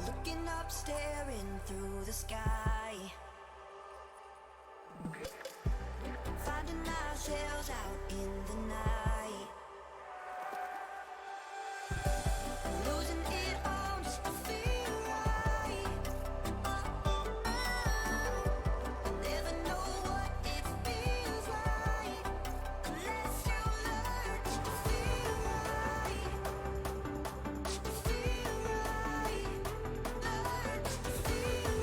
Looking up, staring through the sky, finding ourselves out in the night, losing it all just to feel right. I never know what it feels like unless you learn to feel right, feel right, learn to feel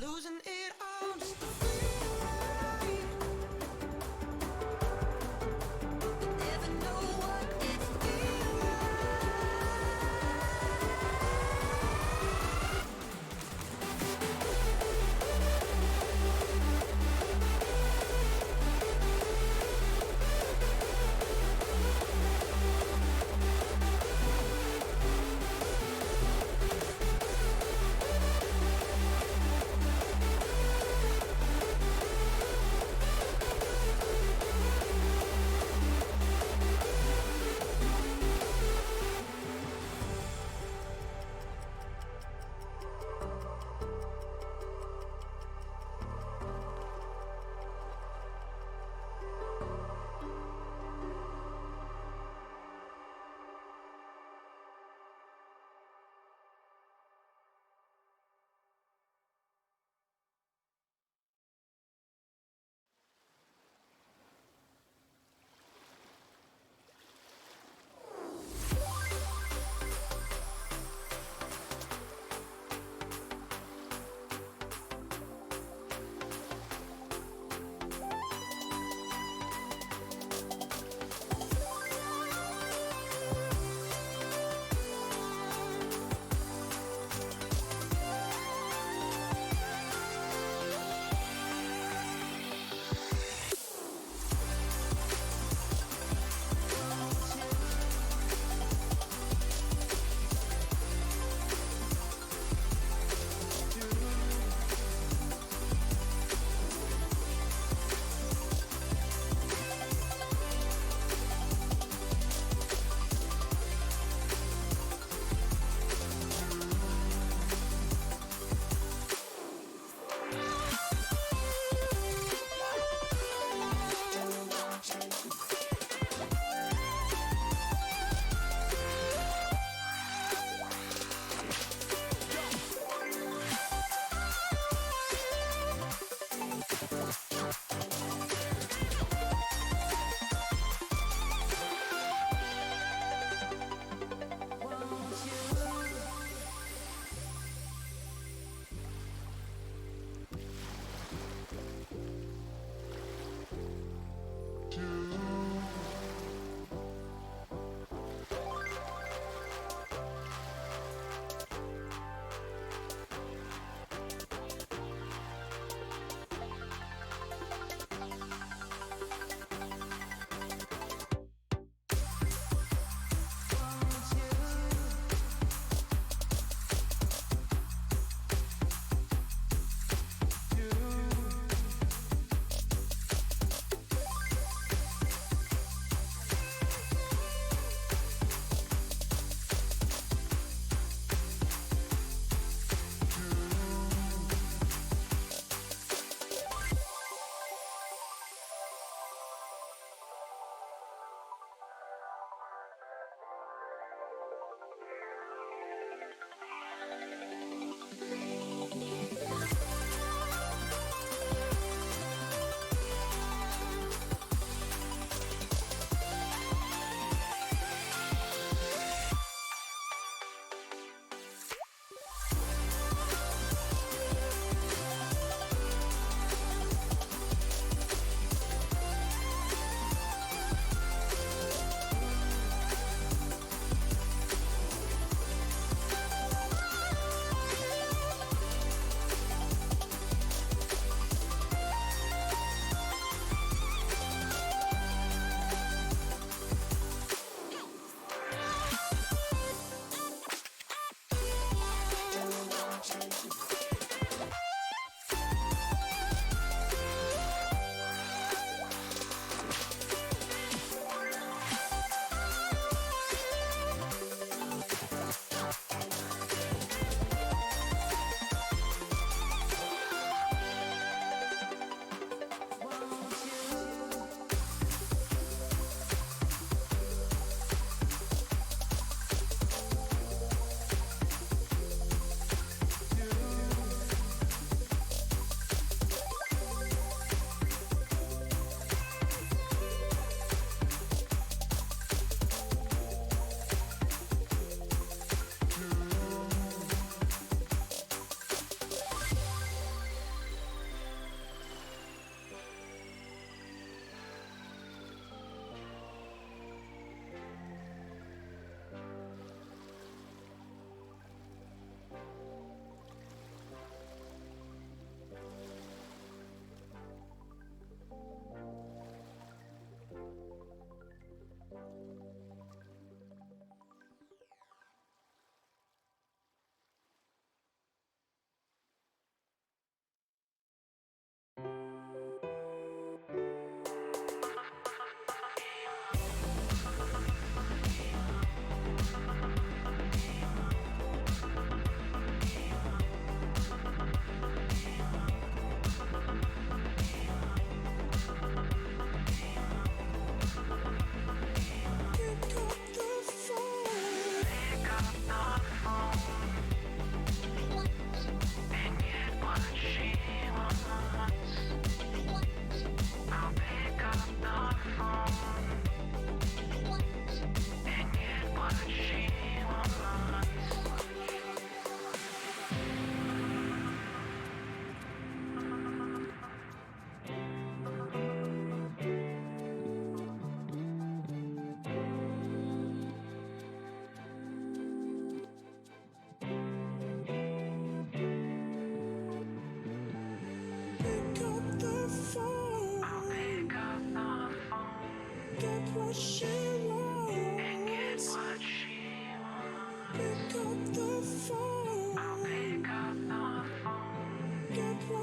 losing it all just to feel right. Never know what it feels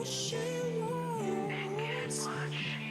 what she wants and get what she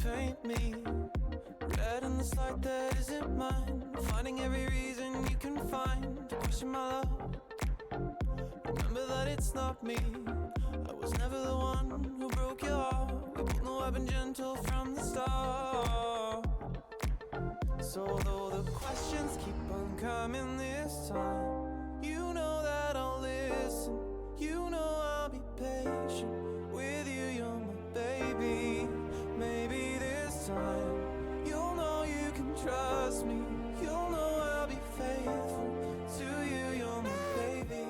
paint me red in this light that isn't mine. Finding every reason you can find to question my love. Remember that it's not me. I was never the one who broke your heart. We both know I've been gentle from the start. So though the questions keep on coming this time, you know that I'll listen. You know I'll be patient with you. You're my baby. Maybe this time you'll know you can trust me. You'll know I'll be faithful to you. You're my baby.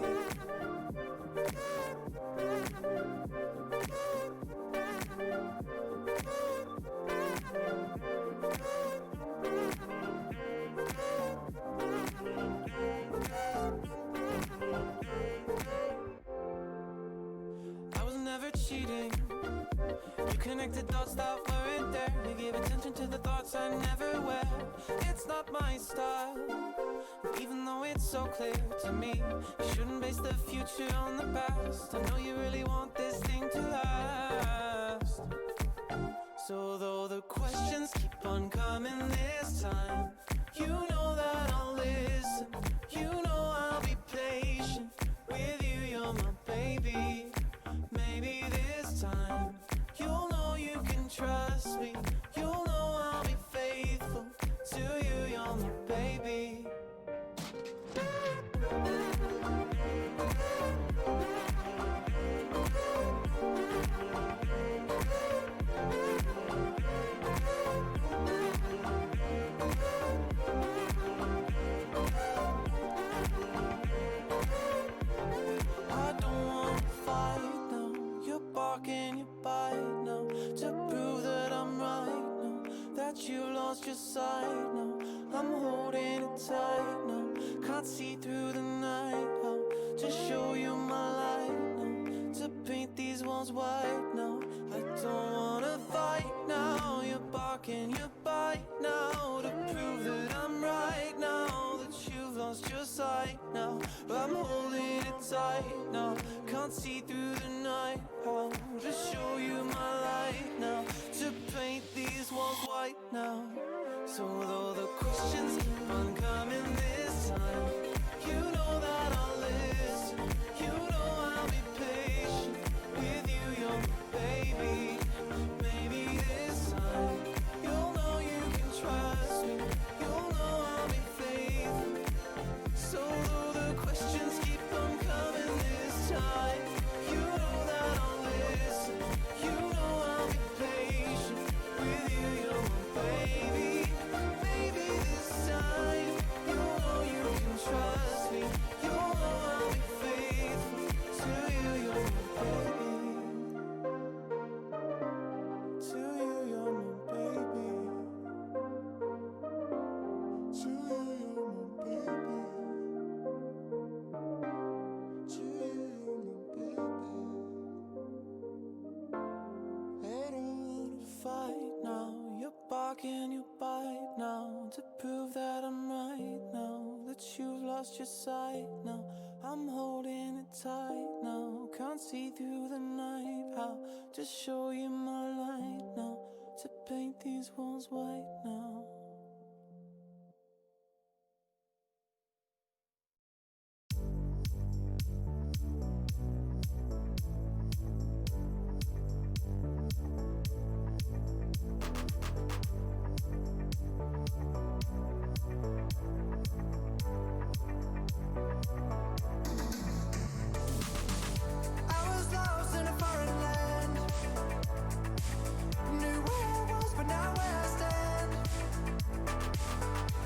I was never cheating. You connected dots that weren't there. You gave attention to the thoughts I never wear. It's not my style, even though it's so clear to me. You shouldn't base the future on the past. I know you really want this thing to last. So though the questions keep on coming this time, you know that I'll listen. You know I'll be patient with you. You're my baby. Maybe this time you'll know you can trust me. You'll know I'll be faithful to you. You're my baby. your sight now. I'm holding it tight now. Can't see through the night. How to show you my light now. To paint these walls white now. I don't wanna fight now. You're barking, you bite now. To prove that I'm right now. That you've lost your sight now. I'm holding it tight now. Can't see through the night. How to show you my light now. To paint these walls white now. So though the questions keep on coming this time, you know that I'll listen. You know I'll be patient with you, you're my baby. Maybe this time you'll know you can trust me. You'll know I'll be faithful. So though the questions keep on coming this time, you know that I'll listen. You know I'll be patient with you, you're my baby. Maybe this time you'll know you can trust me. You'll know I'll be faithful to you, you're my baby. To you, you're my baby. To you, you're my baby. To you, you're my baby. I don't wanna fight now. You're barking, you bite now. To prove that I'm right now. That you've lost your sight now. I'm holding it tight now. Can't see through the night. How to show you my light now. To paint these walls white now. I was lost in a foreign land. Knew where I was, but now where I stand.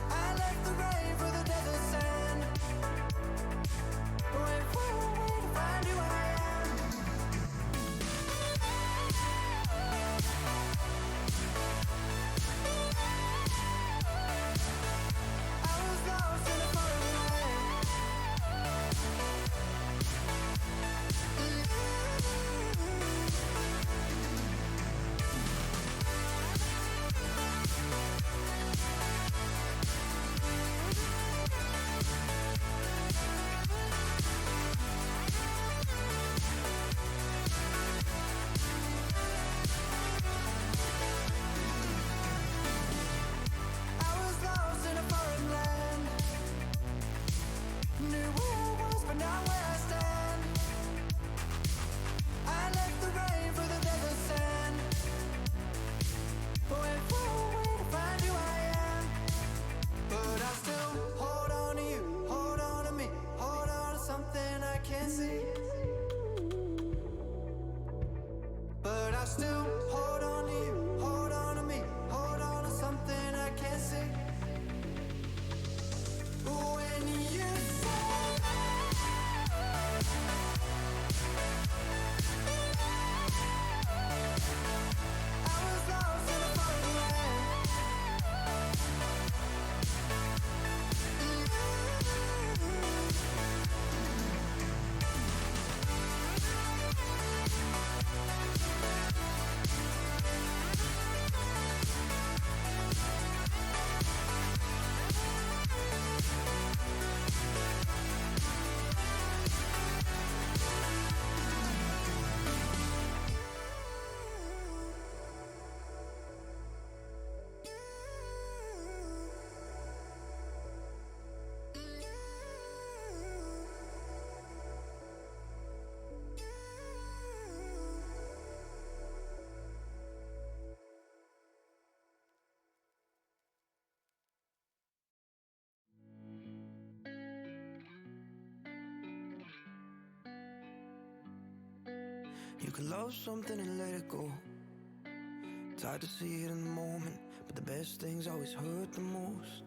I left the rain for the desert sand. Went far away to find who I am. I was lost in a foreign land. I was lost in a foreign land. Knew where I was, but now where I stand. I left the rain for the desert sand. Went far away to find who I am. But I still hold on to you, hold on to me, hold on to something I can't see. But I still hold on to you, hold on to me, hold on to something I can't see. When you say I was lost in a foreign land. You can love something and let it go. It's hard to see it in the moment, but the best things always hurt the most.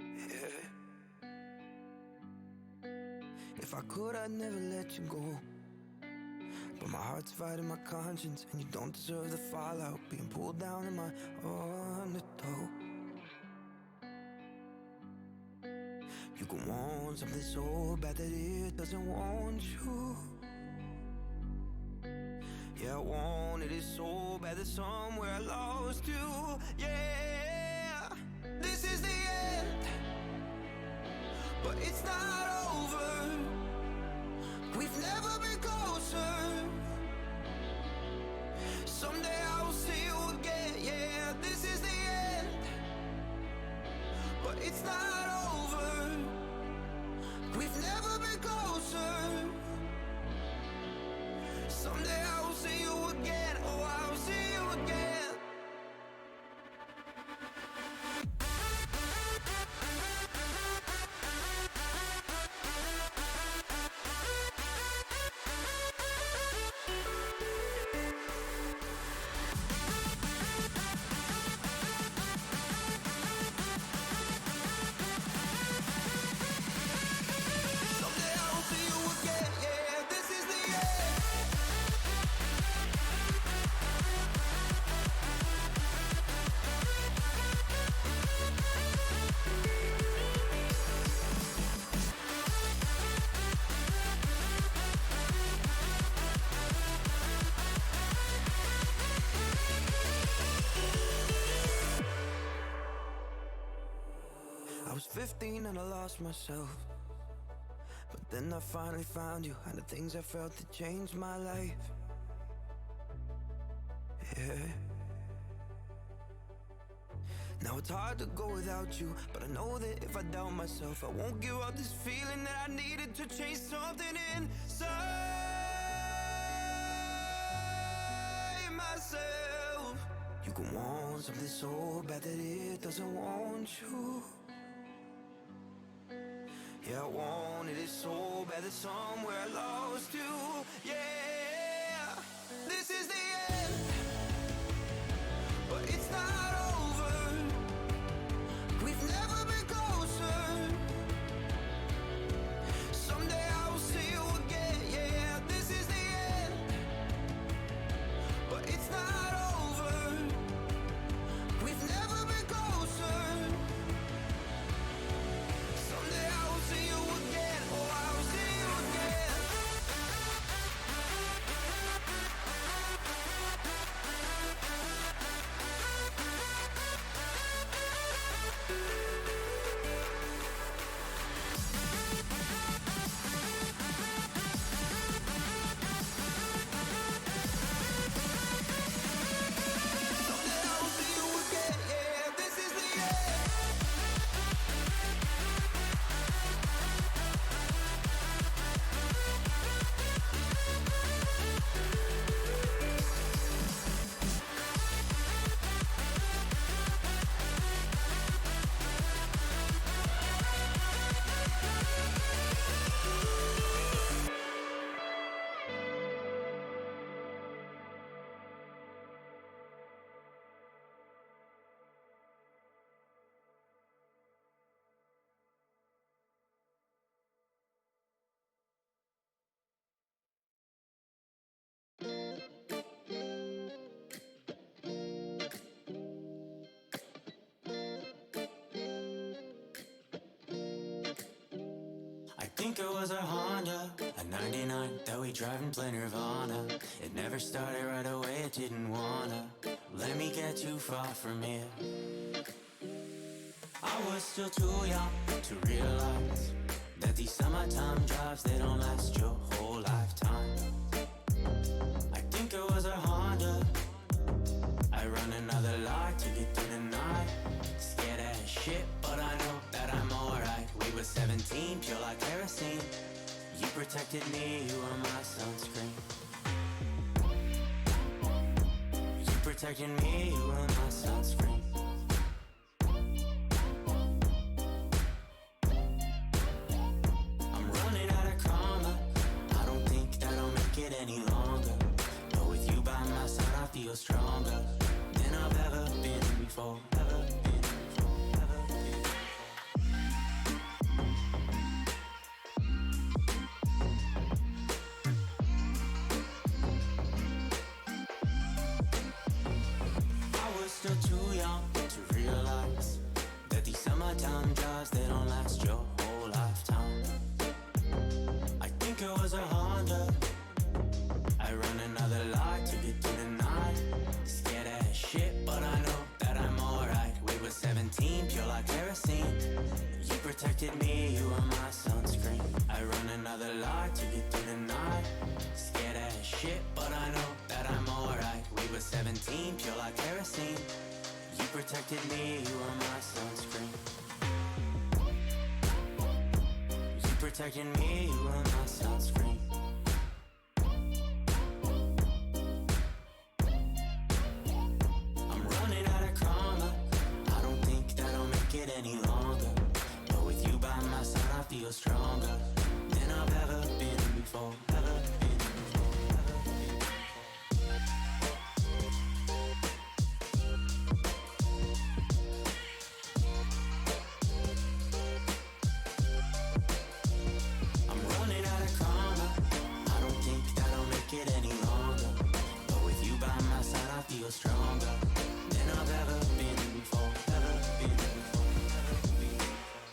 Yeah. If I could, I'd never let you go. But my heart's fighting my conscience, and you don't deserve the fallout. Being pulled down in my undertow. You can want something so bad that it doesn't want you. Yeah, I wanted it so bad that somewhere I lost you. Yeah, this is the end, but it's not over. We've never been closer. Someday I will see you again. Yeah, this is the end, but it's not over. We've never been closer. Someday I will see you again. Oh, I will see you again. Someday I will see you again. Yeah, this is the end. I was 15 and I lost myself, but then I finally found you, and the things I felt that changed my life. Yeah. Now it's hard to go without you, but I know that if I doubt myself, I won't give up this feeling that I needed to change something inside myself. You can want something so bad that it doesn't want you. Yeah, I wanted it so bad that somewhere I lost you. Yeah, this is the end, but it's not over. We've never been closer. Someday I will see you again. Yeah, this is the end, but it's not over. We've never been closer. Someday I will see you again. Oh, I will see you again. Someday I will see you again. Yeah, this is the end. I think it was our Honda, a 99 that we drive and play Nirvana. It never started right away, it didn't wanna let me get too far from here. I was still too young to realize that these summertime drives, they don't last your whole lifetime. I think it was our Honda, I run another light to get through the night. Scared as shit, but I know that I'm alright. We were 17, pure like kerosene. You protected me, you were my sunscreen. You protected me, you were my sunscreen. I'm running out of karma, I don't think that I'll make it any longer. But with you by my side, I feel stronger than I've ever been before. Ever been before, ever been before. still too young to realize that these summertime jobs, they don't last your whole lifetime. I think it was a Honda. I run another light to get through the night. Scared as shit, but I know that I'm alright. We were 17, pure like kerosene. You protected me, you were my sunscreen. I run another light to get through the night. Scared as shit, but I know that I'm alright. We were 17, pure like kerosene. You protected me, you were my sunscreen. You protected me, you were my sunscreen. I'm running out of karma. I don't think that I'll make it any longer. But with you by my side, I feel stronger than I've ever been before. Ever been before. Ever been before. I'm running out of karma. I don't think that I'll make it any longer. But with you by my side, I feel stronger than I've ever been before. Ever been before. Ever been before.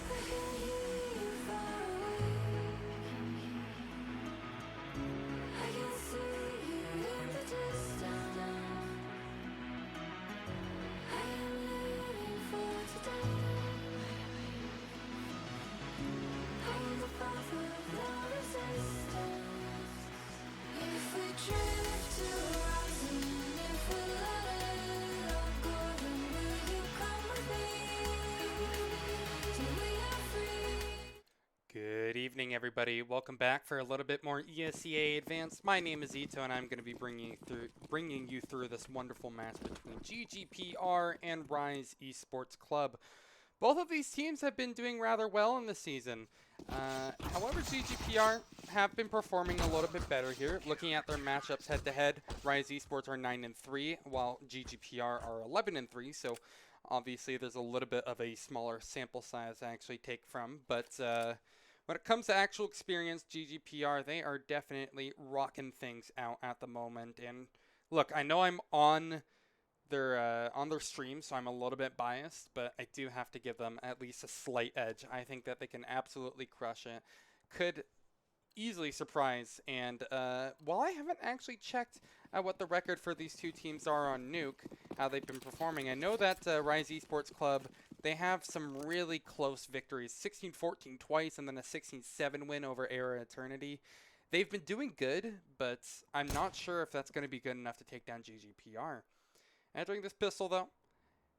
I can hear you far away. I can see you in the distance. I am living for today. I am the path of no resistance. If we drift to the horizon, if we let it all go, then will you come with me? Till we are free. Good evening, everybody. Welcome back for a little bit more ESEA Advanced. My name is Ito, and I'm going to be bringing you through this wonderful match between GGPR and Rise Esports Club. Both of these teams have been doing rather well in the season. However, GGPR have been performing a little bit better here. Looking at their matchups head-to-head, Rise Esports are 9-3, while GGPR are 11-3. So obviously, there's a little bit of a smaller sample size to actually take from. But when it comes to actual experience, GGPR, they are definitely rocking things out at the moment. And look, I know I'm on their stream, so I'm a little bit biased, but I do have to give them at least a slight edge. I think that they can absolutely crush it. Could easily surprise. And while I haven't actually checked what the record for these two teams are on Nuke, how they've been performing, I know that Rise Esports Club, they have some really close victories. 16-14 twice, and then a 16-7 win over Era Eternity. They've been doing good, but I'm not sure if that's going to be good enough to take down GGPR. Entering this pistol, though,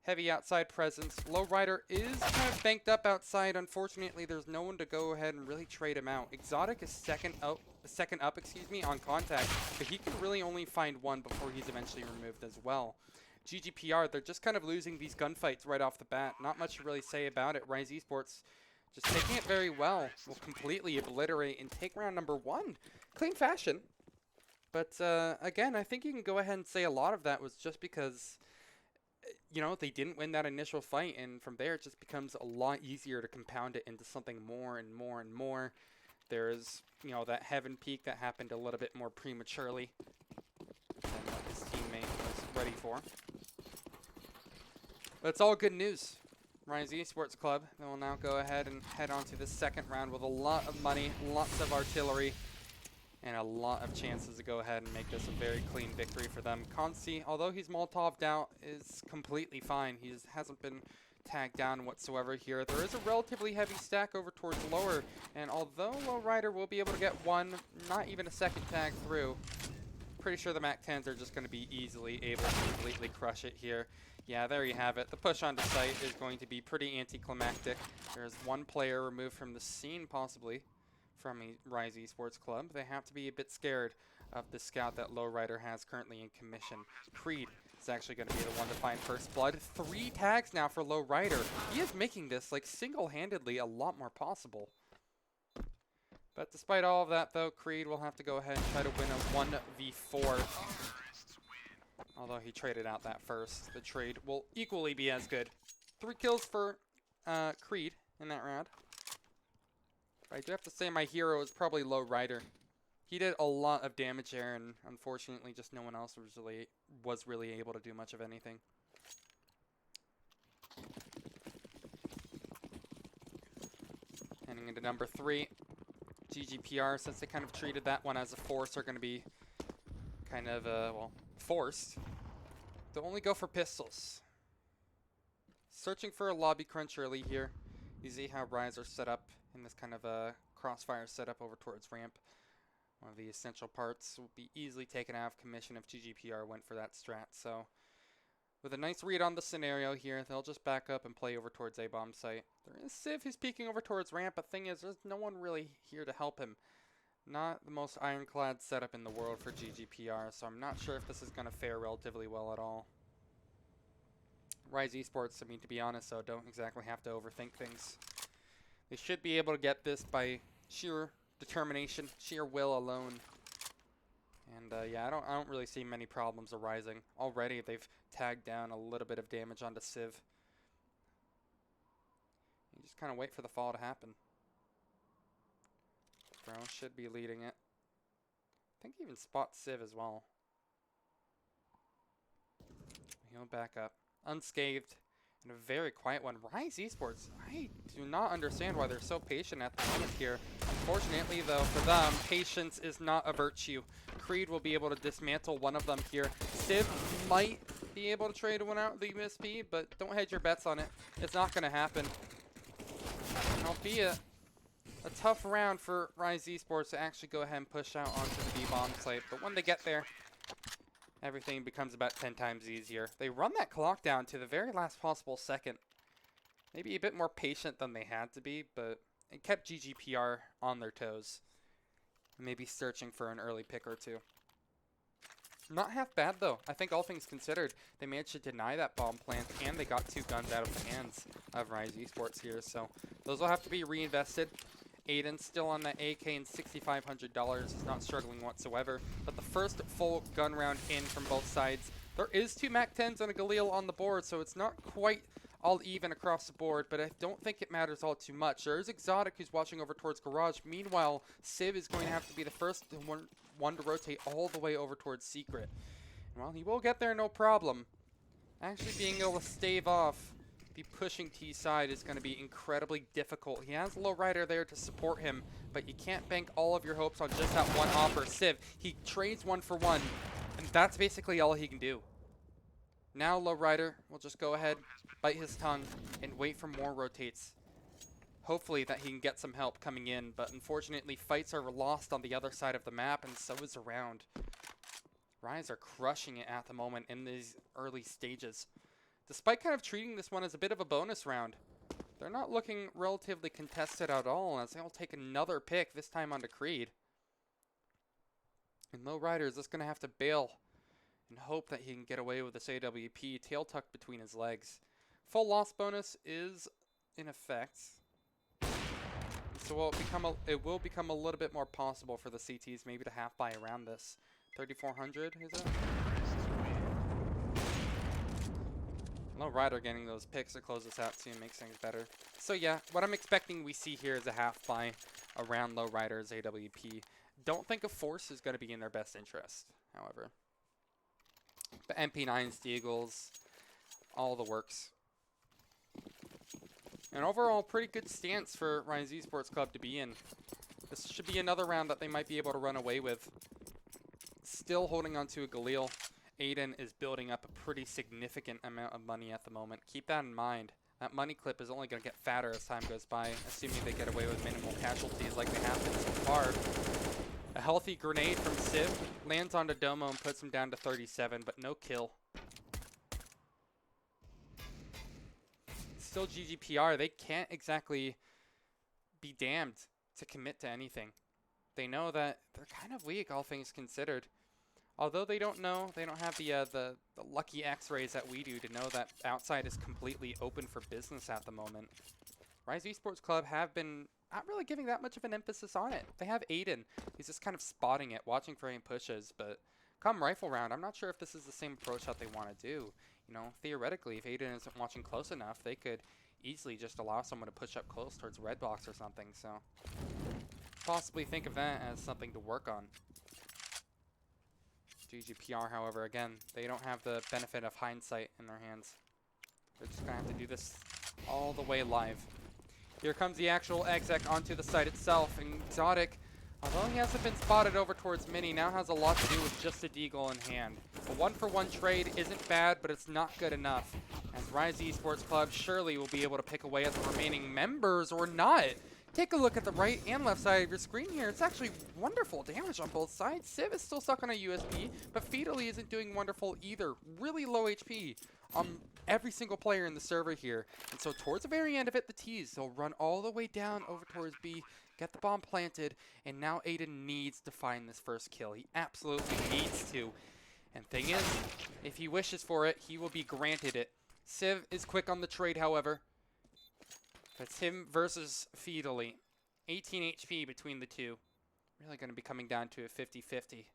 heavy outside presence. Lowrider is kind of banked up outside. Unfortunately, there's no one to go ahead and really trade him out. Exotic is second up, on contact, but he can really only find one before he's eventually removed as well. GGPR, they're just kind of losing these gunfights right off the bat. Not much to really say about it. Rise Esports just taking it very well. Will completely obliterate and take round number 1. Clean fashion. But again, I think you can go ahead and say a lot of that was just because, you know, they didn't win that initial fight, and from there it just becomes a lot easier to compound it into something more and more and more. There's, you know, that heaven peak that happened a little bit more prematurely than what his teammate was ready for. But it's all good news. Rise Esports Club, they will now go ahead and head on to the second round with a lot of money, lots of artillery, and a lot of chances to go ahead and make this a very clean victory for them. Consi, although he's Molotov'd out, is completely fine. He hasn't been tagged down whatsoever here. There is a relatively heavy stack over towards lower, and although Lowrider will be able to get one, not even a second tag through, Pretty sure the MAC-10s are just going to be easily able to completely crush it here. Yeah, there you have it. The push onto site is going to be pretty anticlimactic. There's one player removed from the scene, possibly, from Rise Esports Club. They have to be a bit scared of the scout that Lowrider has currently in commission. Creed is actually going to be the one to find first blood. 3 tags now for Lowrider. He is making this, like, single-handedly a lot more possible. But despite all of that, though, Creed will have to go ahead and try to win a 1v4. Although he traded out that first. The trade will equally be as good. 3 kills for Creed in that round. But I do have to say my hero is probably Lowrider. He did a lot of damage there, and unfortunately just no one else was really able to do much of anything. Heading into number 3. GGPR, since they kind of treated that one as a force, are going to be kind of, well, forced to only go for pistols. Searching for a lobby crunch early here. You see how Rise are set up in this kind of a crossfire setup over towards ramp. One of the essential parts will be easily taken out of commission if GGPR went for that strat. So with a nice read on the scenario here, they'll just back up and play over towards A-bomb site. There is Civ who's peeking over towards ramp, but thing is, there's no one really here to help him. Not the most ironclad setup in the world for GGPR, so I'm not sure if this is going to fare relatively well at all. Rise Esports, I mean, to be honest, though, don't exactly have to overthink things. They should be able to get this by sheer determination, sheer will alone. And yeah, I don't really see many problems arising. Already they've tagged down a little bit of damage onto Civ. You just kind of wait for the fall to happen. Bro should be leading it. I think he even spots Civ as well. He'll back up. Unscathed. And a very quiet one. Rise Esports, I do not understand why they're so patient at the moment here. Unfortunately, though, for them, patience is not a virtue. Creed will be able to dismantle one of them here. Civ might be able to trade one out the USP, but don't hedge your bets on it. It's not going to happen. And albeit a tough round for Rise Esports to actually go ahead and push out onto the B-bomb site. But when they get there, everything becomes about 10 times easier. They run that clock down to the very last possible second. Maybe a bit more patient than they had to be, but it kept GGPR on their toes. Maybe searching for an early pick or two. Not half bad, though. I think all things considered, they managed to deny that bomb plant, and they got 2 guns out of the hands of Rise Esports here. So those will have to be reinvested. Aiden still on that AK and $6,500. He's not struggling whatsoever. But the first full gun round in from both sides. There is 2 MAC-10s and a Galil on the board, so it's not quite all even across the board, but I don't think it matters all too much. There is Exotic who's watching over towards Garage. Meanwhile, Civ is going to have to be the first one to rotate all the way over towards Secret. And well, he will get there no problem. Actually being able to stave off the pushing T side is going to be incredibly difficult. He has Lowrider there to support him, but you can't bank all of your hopes on just that one offer. Civ, he trades 1 for 1, and that's basically all he can do. Now Lowrider will just go ahead, bite his tongue, and wait for more rotates. Hopefully that he can get some help coming in, but unfortunately fights are lost on the other side of the map, and so is around. Rise are crushing it at the moment in these early stages. Despite kind of treating this one as a bit of a bonus round, they're not looking relatively contested at all, as they'll take another pick, this time onto Creed. And Lowrider is just going to have to bail and hope that he can get away with this AWP, tail tucked between his legs. Full loss bonus is in effect. So it will become a little bit more possible for the CTs maybe to half buy around this. 3,400, is it? Lowrider getting those picks to close this out too makes things better. So yeah, what I'm expecting we see here is a half buy around Lowrider's AWP. Don't think a force is going to be in their best interest, however. But MP9s, Deagles, all the works. An overall pretty good stance for Rise Esports Club to be in. This should be another round that they might be able to run away with. Still holding on to a Galil. Aiden is building up a pretty significant amount of money at the moment. Keep that in mind. That money clip is only going to get fatter as time goes by, assuming they get away with minimal casualties like they have been so far. A healthy grenade from Civ lands onto Domo and puts him down to 37, but no kill. Still GGPR, they can't exactly be damned to commit to anything. They know that they're kind of weak, all things considered. Although they don't know, they don't have the lucky X-rays that we do to know that outside is completely open for business at the moment. Rise Esports Club have been not really giving that much of an emphasis on it. They have Aiden. He's just kind of spotting it, watching for any pushes, but come rifle round, I'm not sure if this is the same approach that they want to do. You know, theoretically, if Aiden isn't watching close enough, they could easily just allow someone to push up close towards red box or something, so possibly think of that as something to work on. GGPR, however, again, they don't have the benefit of hindsight in their hands. They're just going to have to do this all the way live. Here comes the actual exec onto the site itself, and Exotic, although he hasn't been spotted over towards Mini, now has a lot to do with just a deagle in hand. A one-for-one trade isn't bad, but it's not good enough, as Rise Esports Club surely will be able to pick away at the remaining members or not. Take a look at the right and left side of your screen here. It's actually wonderful damage on both sides. Civ is still stuck on a USP, but Fetally isn't doing wonderful either. Really low HP on every single player in the server here. And so towards the very end of it, the T's, they'll run all the way down over towards B, get the bomb planted, and now Aiden needs to find this first kill. He absolutely needs to. And thing is, if he wishes for it, he will be granted it. Civ is quick on the trade, however. It's him versus Fetally. 18 HP between the two. Really going to be coming down to a 50-50.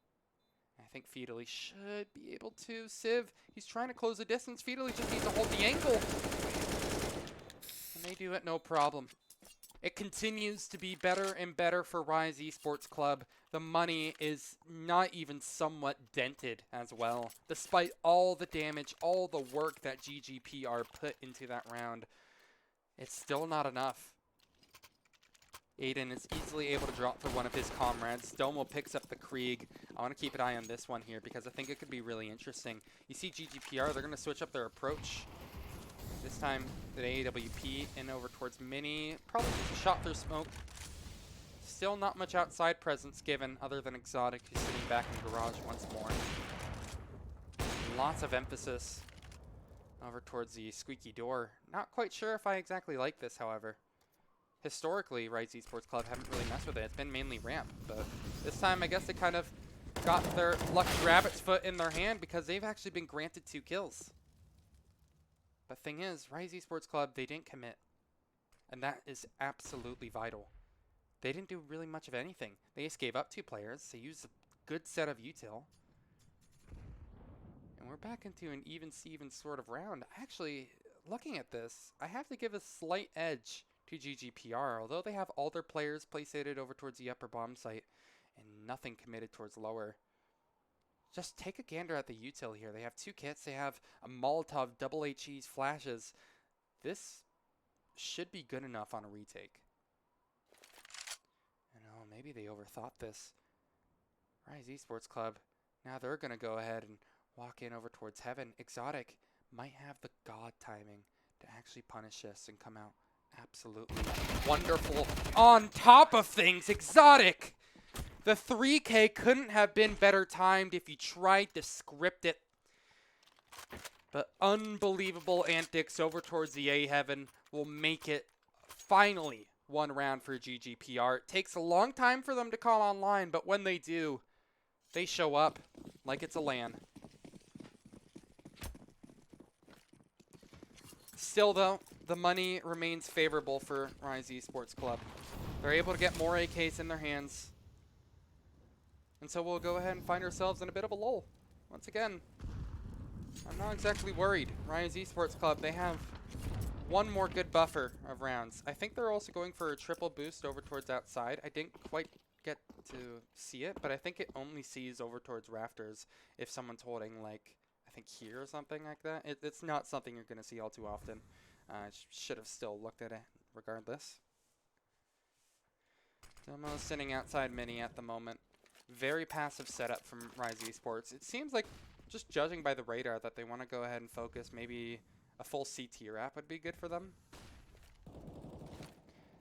I think Fetally should be able to. Civ, he's trying to close the distance. Fetally just needs to hold the angle. And they do it no problem. It continues to be better and better for Rise Esports Club. The money is not even somewhat dented as well. Despite all the damage, all the work that GGPR put into that round. It's still not enough. Aiden is easily able to drop for one of his comrades. Domo picks up the Krieg. I want to keep an eye on this one here because I think it could be really interesting. You see GGPR, they're going to switch up their approach. This time, the AWP in over towards Mini. Probably just a shot through smoke. Still not much outside presence given other than Exotic, who's sitting back in the garage once more. Lots of emphasis over towards the squeaky door. Not quite sure if I exactly like this, however. Historically, Rise Esports Club haven't really messed with it. It's been mainly ramp, but this time I guess they kind of got their lucky rabbit's foot in their hand because they've actually been granted 2 kills. But thing is, Rise Esports Club, they didn't commit. And that is absolutely vital. They didn't do really much of anything. They just gave up 2 players. They used a good set of util. And we're back into an even-Steven sort of round. Actually, looking at this, I have to give a slight edge to GGPR. Although they have all their players placated over towards the upper bomb site and nothing committed towards lower. Just take a gander at the util here. They have 2 kits. They have a Molotov double HE's flashes. This should be good enough on a retake. You know, maybe they overthought this. Rise Esports Club. Now they're going to go ahead and walk in over towards Heaven. Exotic might have the god timing to actually punish this and come out absolutely wonderful. On top of things, Exotic! The 3K couldn't have been better timed if you tried to script it. But unbelievable antics over towards the A Heaven will make it finally 1 round for GGPR. It takes a long time for them to come online, but when they do, they show up like it's a LAN. Still though, the money remains favorable for Rise Esports Club. They're able to get more AKs in their hands. And so we'll go ahead and find ourselves in a bit of a lull. Once again, I'm not exactly worried. Rise Esports Club, they have 1 more good buffer of rounds. I think they're also going for a triple boost over towards outside. I didn't quite get to see it, but I think it only sees over towards rafters if someone's holding, like, I think here or something like that. It's not something you're going to see all too often. I should have still looked at it regardless. Domo's sitting outside Mini at the moment. Very passive setup from Rise Esports. It seems like, just judging by the radar, that they want to go ahead and focus. Maybe a full CT wrap would be good for them.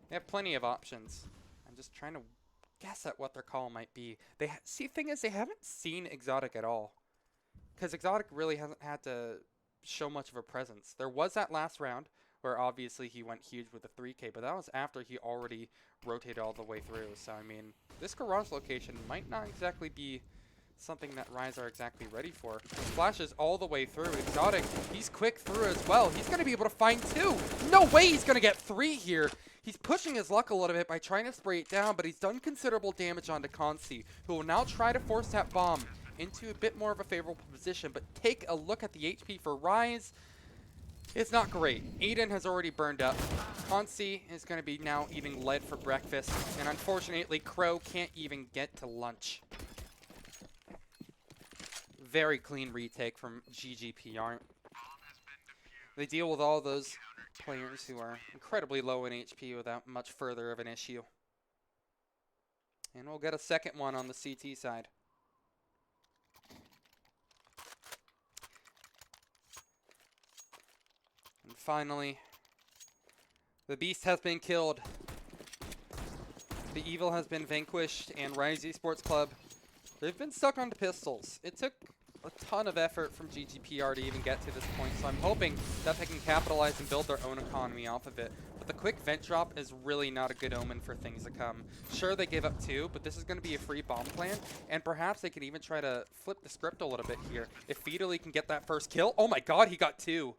They have plenty of options. I'm just trying to guess at what their call might be. See, thing is, they haven't seen Exotic at all. Because Exotic really hasn't had to show much of a presence. There was that last round where obviously he went huge with the 3K, but that was after he already rotated all the way through. So, I mean, this garage location might not exactly be something that Rise are exactly ready for. Flashes all the way through. Exotic, he's quick through as well. He's going to be able to find 2. No way he's going to get 3 here. He's pushing his luck a little bit by trying to spray it down, but he's done considerable damage onto Consi, who will now try to force that bomb into a bit more of a favorable position. But take a look at the HP for Rise. It's not great. Aiden has already burned up. Consi is going to be now eating lead for breakfast. And unfortunately, Crow can't even get to lunch. Very clean retake from GGPR. They deal with all those players who are incredibly low in HP without much further of an issue. And we'll get a second one on the CT side. And finally, the beast has been killed. The evil has been vanquished, and Rise Esports Club, they've been stuck onto pistols. It took a ton of effort from GGPR to even get to this point, so I'm hoping that they can capitalize and build their own economy off of it. But the quick vent drop is really not a good omen for things to come. Sure, they gave up 2, but this is going to be a free bomb plant, and perhaps they can even try to flip the script a little bit here. If Feedly can get that first kill, oh my god, he got 2.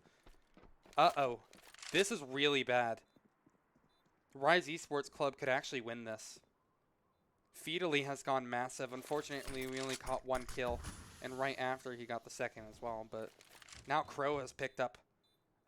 Uh-oh. This is really bad. Rise Esports Club could actually win this. Feedly has gone massive. Unfortunately, we only caught 1 kill. And right after, he got the second as well. But now Crow has picked up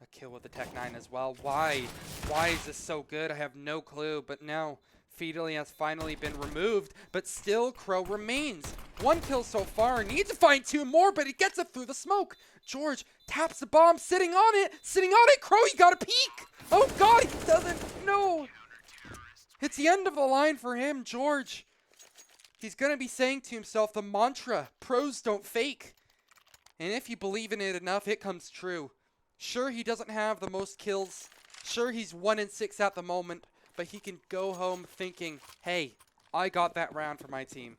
a kill with the Tech 9 as well. Why? Why is this so good? I have no clue. But now, Feedly has finally been removed. But still, Crow remains. 1 kill so far. Needs to find 2 more, but he gets it through the smoke. George taps the bomb, sitting on it. Sitting on it. Crow, you got a peek. Oh, God, he doesn't. No. It's the end of the line for him, George. He's going to be saying to himself the mantra, pros don't fake. And if you believe in it enough, it comes true. Sure, he doesn't have the most kills. Sure, he's 1 in 6 at the moment. But he can go home thinking, hey, I got that round for my team.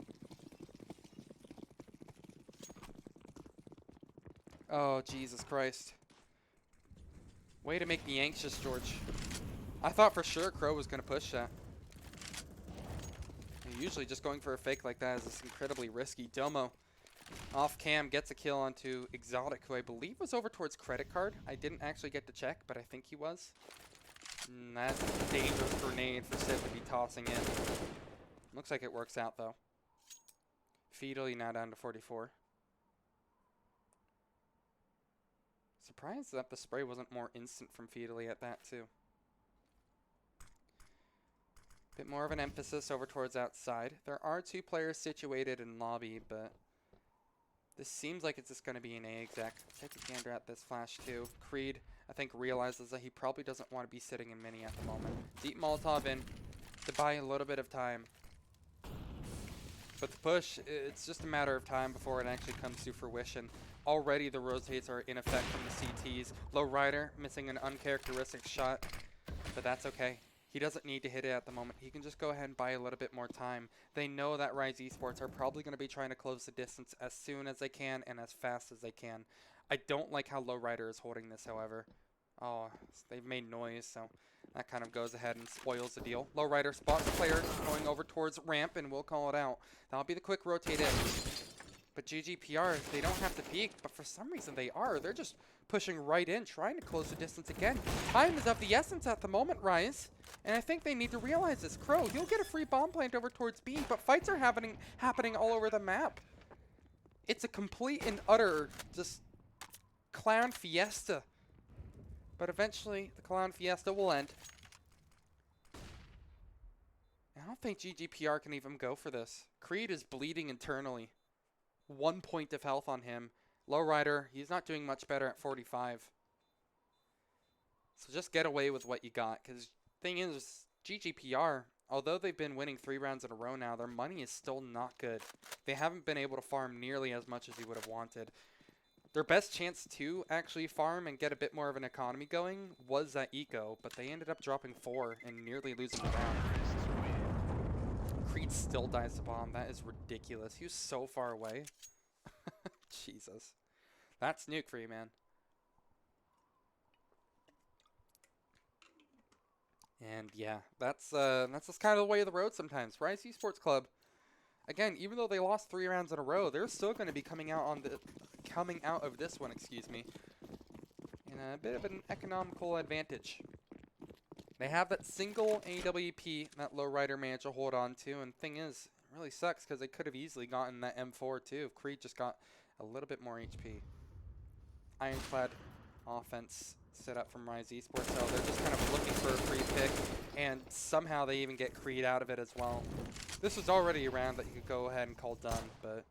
Oh, Jesus Christ. Way to make me anxious, George. I thought for sure Crow was going to push that. Usually just going for a fake like that is incredibly risky. Domo off cam gets a kill onto Exotic, who I believe was over towards Credit Card. I didn't actually get to check, but I think he was. That's a dangerous grenade for Sid to be tossing in. Looks like it works out though. Feedly now down to 44. Surprised that the spray wasn't more instant from Feedly at that too. Bit more of an emphasis over towards outside. There are 2 players situated in lobby, but this seems like it's just going to be an A exec. Take a gander at this flash too. Creed, I think, realizes that he probably doesn't want to be sitting in mini at the moment. Deep Molotov in to buy a little bit of time. But the push, it's just a matter of time before it actually comes to fruition. Already the rotates are in effect from the CTs. Lowrider missing an uncharacteristic shot, but that's okay. He doesn't need to hit it at the moment. He can just go ahead and buy a little bit more time. They know that Rise Esports are probably going to be trying to close the distance as soon as they can and as fast as they can. I don't like how Lowrider is holding this, however. Oh, they've made noise, so that kind of goes ahead and spoils the deal. Lowrider spots the player going over towards ramp, and we'll call it out. That'll be the quick rotate in. But GGPR, they don't have to peek, but for some reason they are. They're just pushing right in, trying to close the distance again. Time is of the essence at the moment, Rise. And I think they need to realize this. Crow, you'll get a free bomb plant over towards B, but fights are happening all over the map. It's a complete and utter just clown fiesta. But eventually, the clown fiesta will end. I don't think GGPR can even go for this. Creed is bleeding internally. 1 point of health on him. Lowrider, he's not doing much better at 45. So just get away with what you got. Because thing is, GGPR, although they've been winning 3 rounds in a row now, their money is still not good. They haven't been able to farm nearly as much as you would have wanted. Their best chance to actually farm and get a bit more of an economy going was that eco, but they ended up dropping 4 and nearly losing the round. Creed still dies to bomb. That is ridiculous. He was so far away. Jesus. That's nuke for you, man. And yeah, that's just kind of the way of the road sometimes. Rise Esports Club, again, even though they lost 3 rounds in a row, they're still going to be coming out of this one, excuse me, in a bit of an economical advantage. They have that single AWP that Lowrider managed to hold on to, and thing is, it really sucks because they could have easily gotten that M4 too if Creed just got a little bit more HP. Ironclad offense set up from Rise Esports, so they're just kind of looking for a free pick, and somehow they even get Creed out of it as well. This was already a round that you could go ahead and call done, but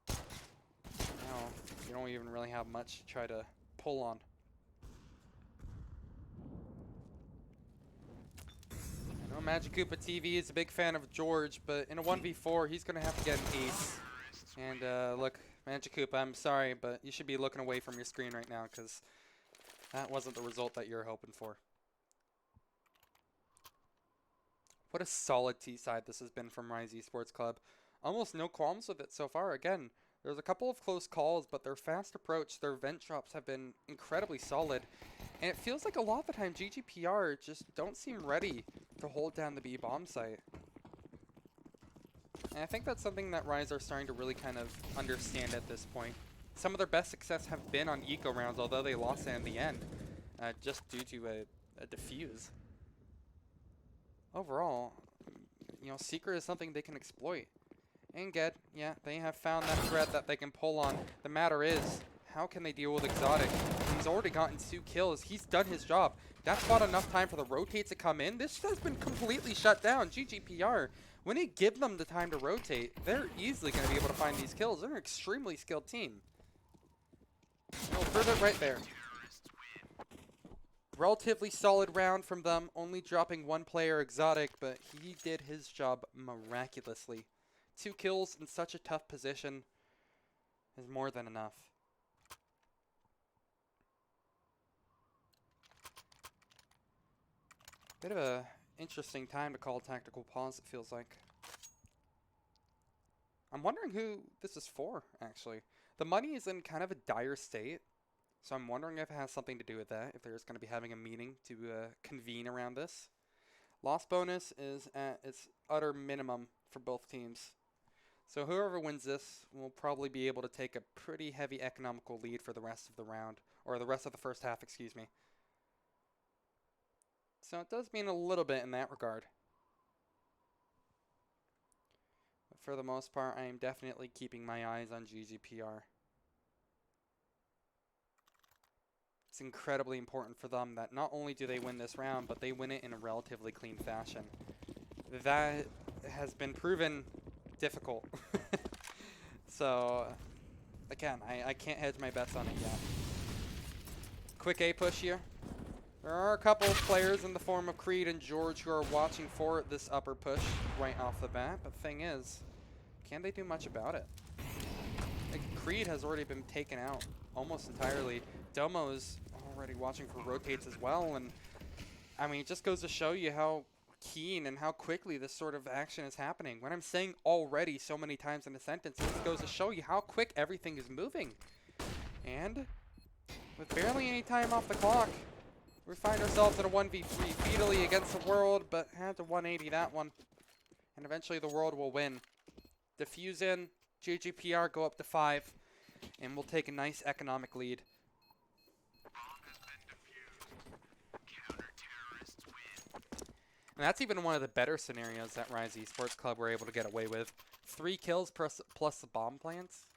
now you don't even really have much to try to pull on. I know Magic Koopa TV is a big fan of George, but in a 1v4, he's going to have to get an ace. And look, Magic Koopa, I'm sorry, but you should be looking away from your screen right now, because that wasn't the result that you're hoping for. What a solid T-side this has been from Rise Esports Club. Almost no qualms with it so far. Again, there's a couple of close calls, but their fast approach, their vent drops have been incredibly solid. And it feels like a lot of the time GGPR just don't seem ready to hold down the B-bomb site. And I think that's something that Rise are starting to really kind of understand at this point. Some of their best success have been on eco rounds, although they lost it in the end, just due to a defuse. Overall, you know, Secret is something they can exploit. And Ged, yeah, they have found that thread that they can pull on. The matter is, how can they deal with Exotic? He's already gotten 2 kills. He's done his job. That's bought enough time for the rotates to come in. This has been completely shut down. GGPR, when you give them the time to rotate, they're easily going to be able to find these kills. They're an extremely skilled team. We'll prove it right there. Relatively solid round from them, only dropping 1 player, Exotic, but he did his job miraculously. 2 kills in such a tough position is more than enough. Bit of a interesting time to call tactical pause, it feels like. I'm wondering who this is for, actually. The money is in kind of a dire state, so I'm wondering if it has something to do with that, if they're just going to be having a meeting to convene around this. Loss bonus is at its utter minimum for both teams. So whoever wins this will probably be able to take a pretty heavy economical lead for the rest of the round, or the rest of the first half, excuse me. So it does mean a little bit in that regard. But for the most part, I am definitely keeping my eyes on GGPR. It's incredibly important for them that not only do they win this round, but they win it in a relatively clean fashion. That has been proven difficult. So, again, I can't hedge my bets on it yet. Quick A push here. There are a couple of players in the form of Creed and George who are watching for this upper push right off the bat, but the thing is, can they do much about it? Like, Creed has already been taken out almost entirely. Domo is already watching for rotates as well, and I mean, it just goes to show you how keen and how quickly this sort of action is happening. When I'm saying already so many times in a sentence, it just goes to show you how quick everything is moving. And with barely any time off the clock, we find ourselves in a 1v3 feedily against the world, but had to 180 that one. And eventually the world will win. Defuse in, GGPR go up to 5, and we'll take a nice economic lead. And that's even one of the better scenarios that Rise Esports Club were able to get away with. 3 kills plus the bomb plants.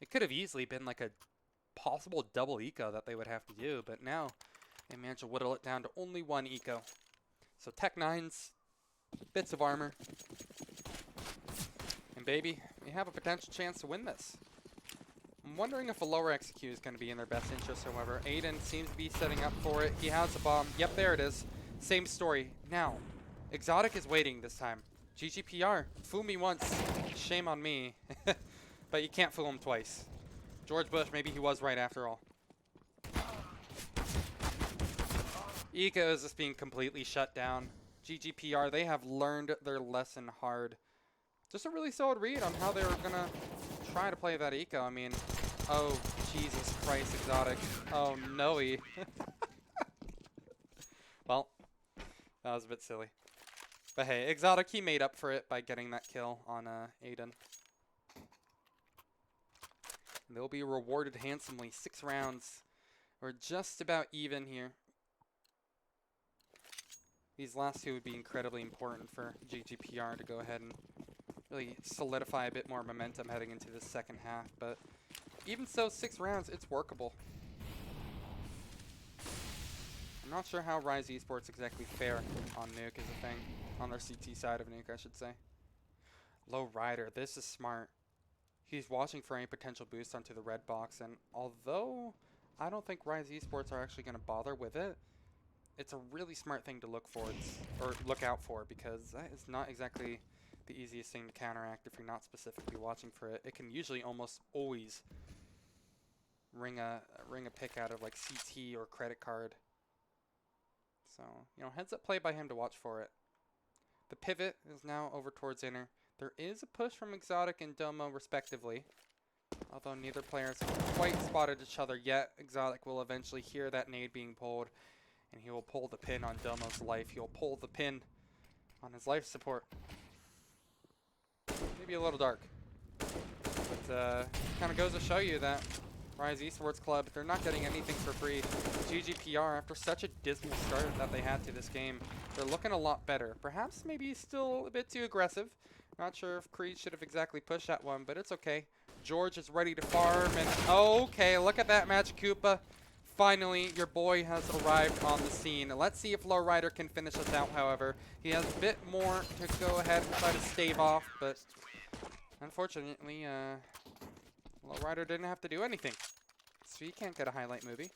It could have easily been like a possible double eco that they would have to do, but now they managed to whittle it down to only 1 eco. So Tech 9s, bits of armor. And baby, we have a potential chance to win this. I'm wondering if a lower XQ is going to be in their best interest, however. Aiden seems to be setting up for it. He has a bomb. Yep, there it is. Same story. Now, Exotic is waiting this time. GGPR, fool me once, shame on me. But you can't fool him twice. George Bush, maybe he was right after all. Eco is just being completely shut down. GGPR, they have learned their lesson hard. just a really solid read on how they were gonna try to play that eco. I mean, oh Jesus Christ, Exotic. Oh no, well, that was a bit silly. But hey, Exotic, he made up for it by getting that kill on Aiden. They'll be rewarded handsomely. 6 rounds. We're just about even here. These last 2 would be incredibly important for GGPR to go ahead and really solidify a bit more momentum heading into the second half. But even so, 6 rounds, it's workable. I'm not sure how Rise Esports exactly fare on Nuke is a thing. On their CT side of Nuke, I should say. Low Rider, this is smart. He's watching for any potential boost onto the red box, and although I don't think Rise Esports are actually going to bother with it, it's a really smart thing to look out for, because that is not exactly the easiest thing to counteract if you're not specifically watching for it. It can usually almost always ring a pick out of like CT or credit card. So, you know, heads up play by him to watch for it. The pivot is now over towards inner. There is a push from Exotic and Domo respectively, although neither player has quite spotted each other yet. Exotic will eventually hear that nade being pulled, and he will pull the pin on Domo's life. He'll pull the pin on his life support. Maybe a little dark, but kind of goes to show you that Rise Esports Club, they're not getting anything for free. GGPR, after such a dismal start that they had to this game, they're looking a lot better. Perhaps maybe still a bit too aggressive. Not sure if Creed should have exactly pushed that one, but it's okay. George is ready to farm, and okay, look at that Magic Koopa. Finally, your boy has arrived on the scene. Let's see if Lowrider can finish us out, however. He has a bit more to go ahead and try to stave off, but unfortunately, Lowrider didn't have to do anything. So he can't get a highlight movie.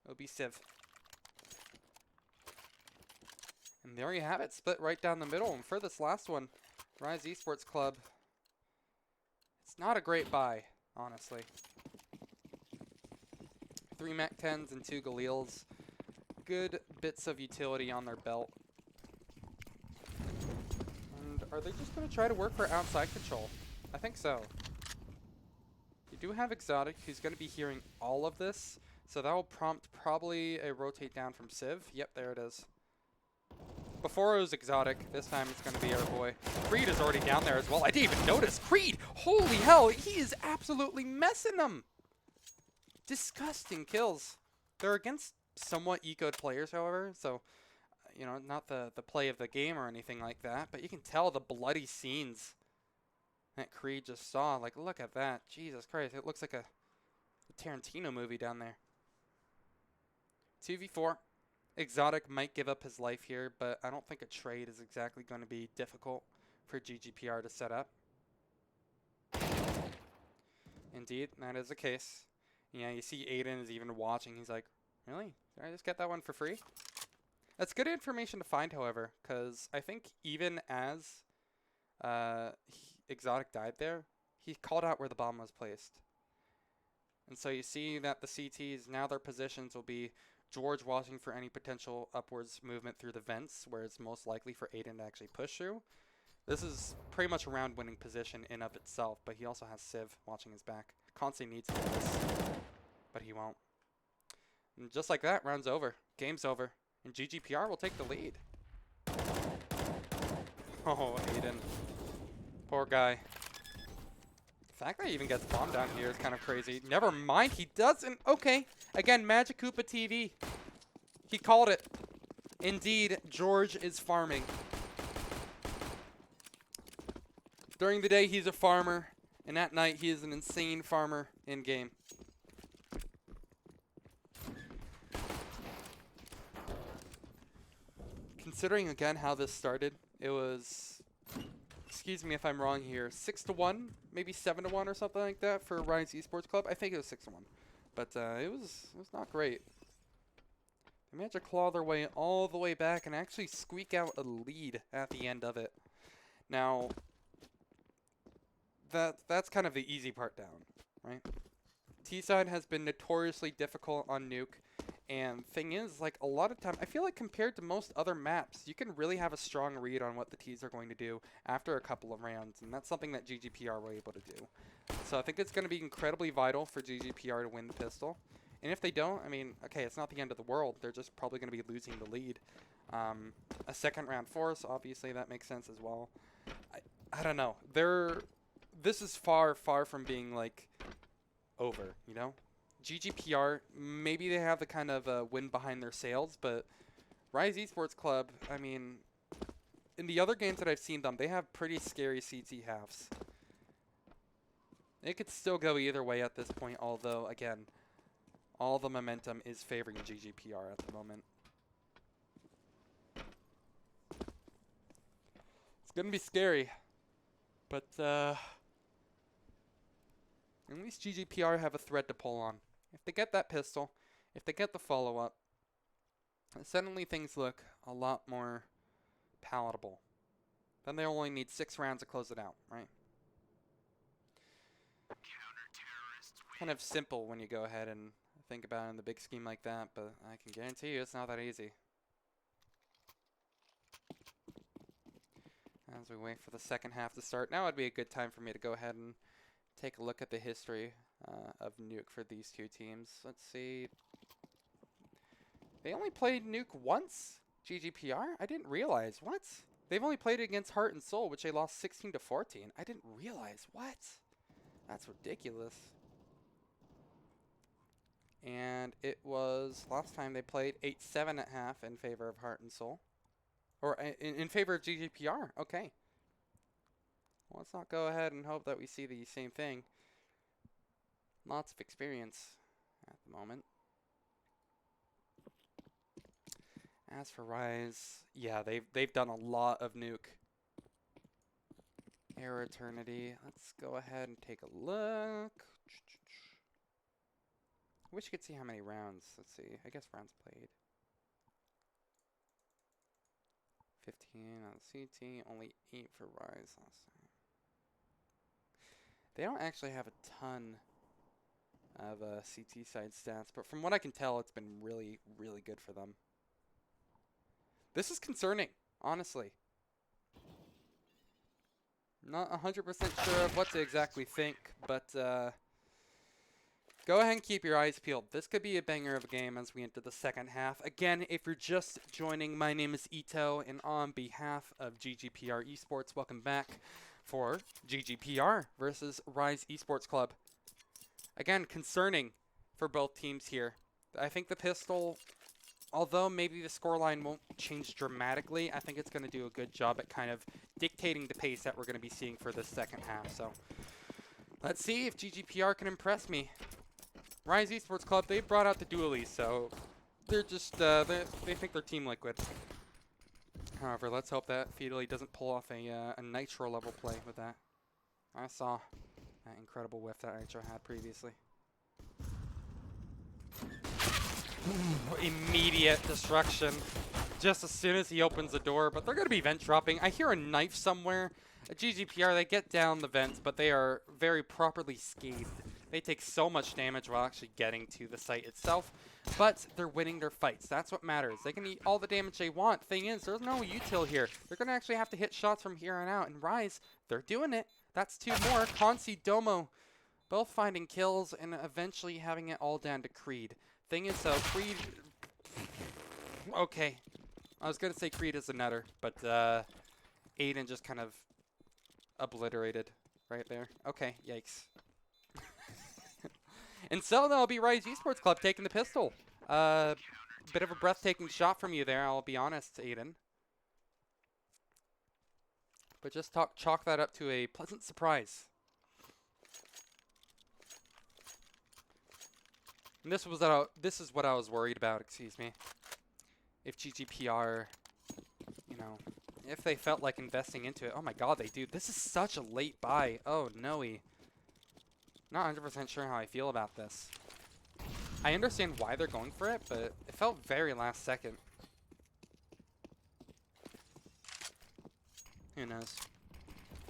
It'll be Civ. And there you have it, split right down the middle. And for this last one, Rise Esports Club, it's not a great buy, honestly. 3 Mach 10s and 2 Galils. Good bits of utility on their belt. And are they just going to try to work for outside control? I think so. You do have Exotic, who's going to be hearing all of this, so that will prompt probably a rotate down from Civ. Yep, there it is. Before it was Exotic, this time it's going to be our boy. Creed is already down there as well. I didn't even notice. Creed! Holy hell, he is absolutely messing them! Disgusting kills. They're against somewhat ecoed players, however, so, you know, not the play of the game or anything like that, but you can tell the bloody scenes that Creed just saw. Like, look at that. Jesus Christ, it looks like a Tarantino movie down there. 2v4. Exotic might give up his life here, but I don't think a trade is exactly going to be difficult for GGPR to set up. Indeed, that is the case. Yeah, you see Aiden is even watching. He's like, really? Did I just get that one for free? That's good information to find, however, because I think even as Exotic died there, he called out where the bomb was placed. And so you see that the CTs, now their positions will be George watching for any potential upwards movement through the vents, where it's most likely for Aiden to actually push through. This is pretty much a round-winning position in of itself, but he also has Civ watching his back. Constantly needs to do this, but he won't. And just like that, round's over. Game's over. And GGPR will take the lead. Oh, Aiden. Poor guy. The fact that he even gets bombed down here is kind of crazy. Never mind, he doesn't. Okay. Again, Magic Koopa TV. He called it. Indeed, George is farming. During the day, he's a farmer. And at night, he is an insane farmer in-game. Considering, again, how this started, it was, excuse me if I'm wrong here, 6-1, maybe 7-1 or something like that for Rise Esports Club. I think it was 6-1. But it was not great. They managed to claw their way all the way back and actually squeak out a lead at the end of it. Now, that's kind of the easy part down, right? T-side has been notoriously difficult on Nuke. And thing is, like, a lot of time, I feel like compared to most other maps, you can really have a strong read on what the Ts are going to do after a couple of rounds. And that's something that GGPR were able to do. So I think it's going to be incredibly vital for GGPR to win the pistol. And if they don't, I mean, okay, it's not the end of the world. They're just probably going to be losing the lead. A second round force, obviously, that makes sense as well. I don't know. This is far, far from being, like, over, you know? GGPR, maybe they have the kind of wind behind their sails, but Rise Esports Club, I mean, in the other games that I've seen them, they have pretty scary CT halves. It could still go either way at this point, although, again, all the momentum is favoring GGPR at the moment. It's going to be scary, but at least GGPR have a thread to pull on. If they get that pistol, if they get the follow-up, suddenly things look a lot more palatable. Then they only need 6 rounds to close it out, right? Kind of simple when you go ahead and think about it in the big scheme like that, but I can guarantee you it's not that easy. As we wait for the second half to start, now would be a good time for me to go ahead and take a look at the history of Nuke for these two teams. Let's see. They only played Nuke once? GGPR? I didn't realize. What? They've only played against Heart and Soul, which they lost 16 to 14. I didn't realize. What? That's ridiculous. And it was last time they played 8-7 at half in favor of Heart and Soul. Or in favor of GGPR. Okay. Well, let's not go ahead and hope that we see the same thing. Lots of experience at the moment. As for Rise, yeah, they've done a lot of Nuke. Air Eternity. Let's go ahead and take a look. I wish you could see how many rounds. Let's see. I guess rounds played. 15 on CT, only 8 for Rise last time. They don't actually have a ton of CT side stats, but from what I can tell, it's been really, really good for them. This is concerning, honestly. Not 100% sure of what to exactly think, but go ahead and keep your eyes peeled. This could be a banger of a game as we enter the second half. Again, if you're just joining, my name is Ito, and on behalf of GGPR Esports, welcome back for GGPR versus Rise Esports Club. Again, concerning for both teams here. I think the pistol, although maybe the scoreline won't change dramatically, I think it's going to do a good job at kind of dictating the pace that we're going to be seeing for the second half. So let's see if GGPR can impress me. Rise Esports Club, they brought out the dualies, so they're just, they think they're team liquid. However, let's hope that Fidelity doesn't pull off a Nitro level play with that. I saw that incredible whiff that Nitro had previously. Immediate destruction just as soon as he opens the door, but they're going to be vent dropping. I hear a knife somewhere. At GGPR, they get down the vents, but they are very properly scathed. They take so much damage while actually getting to the site itself, but they're winning their fights. That's what matters. They can eat all the damage they want. Thing is, there's no util here. They're going to actually have to hit shots from here on out, and Rise, they're doing it. That's 2 more. Consi, Domo, both finding kills and eventually having it all down to Creed. Thing is, though, Creed... Okay. I was going to say Creed is a nutter, but Aiden just kind of obliterated right there. Okay, yikes. And so that'll be Rise Esports Club taking the pistol. Bit of a breathtaking shot from you there, I'll be honest, Aiden. But just chalk that up to a pleasant surprise. And this is what I was worried about, excuse me. If GGPR, you know, if they felt like investing into it. Oh my god, they do. This is such a late buy. Oh, no-y. Not 100% sure how I feel about this. I understand why they're going for it, but it felt very last second. Who knows?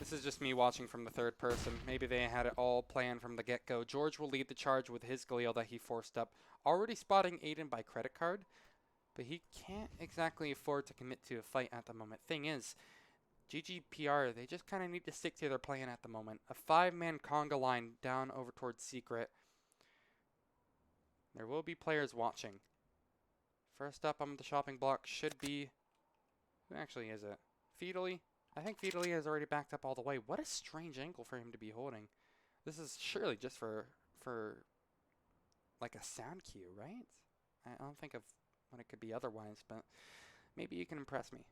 This is just me watching from the third person. Maybe they had it all planned from the get-go. George will lead the charge with his Galil that he forced up. Already spotting Aiden by credit card, but he can't exactly afford to commit to a fight at the moment. Thing is, GGPR, they just kind of need to stick to their plan at the moment. A 5-man conga line down over towards Secret. There will be players watching. First up on the shopping block should be... Who actually is it? Fiedley? I think Fiedley has already backed up all the way. What a strange angle for him to be holding. This is surely just for like a sound cue, right? I don't think of what it could be otherwise, but maybe you can impress me.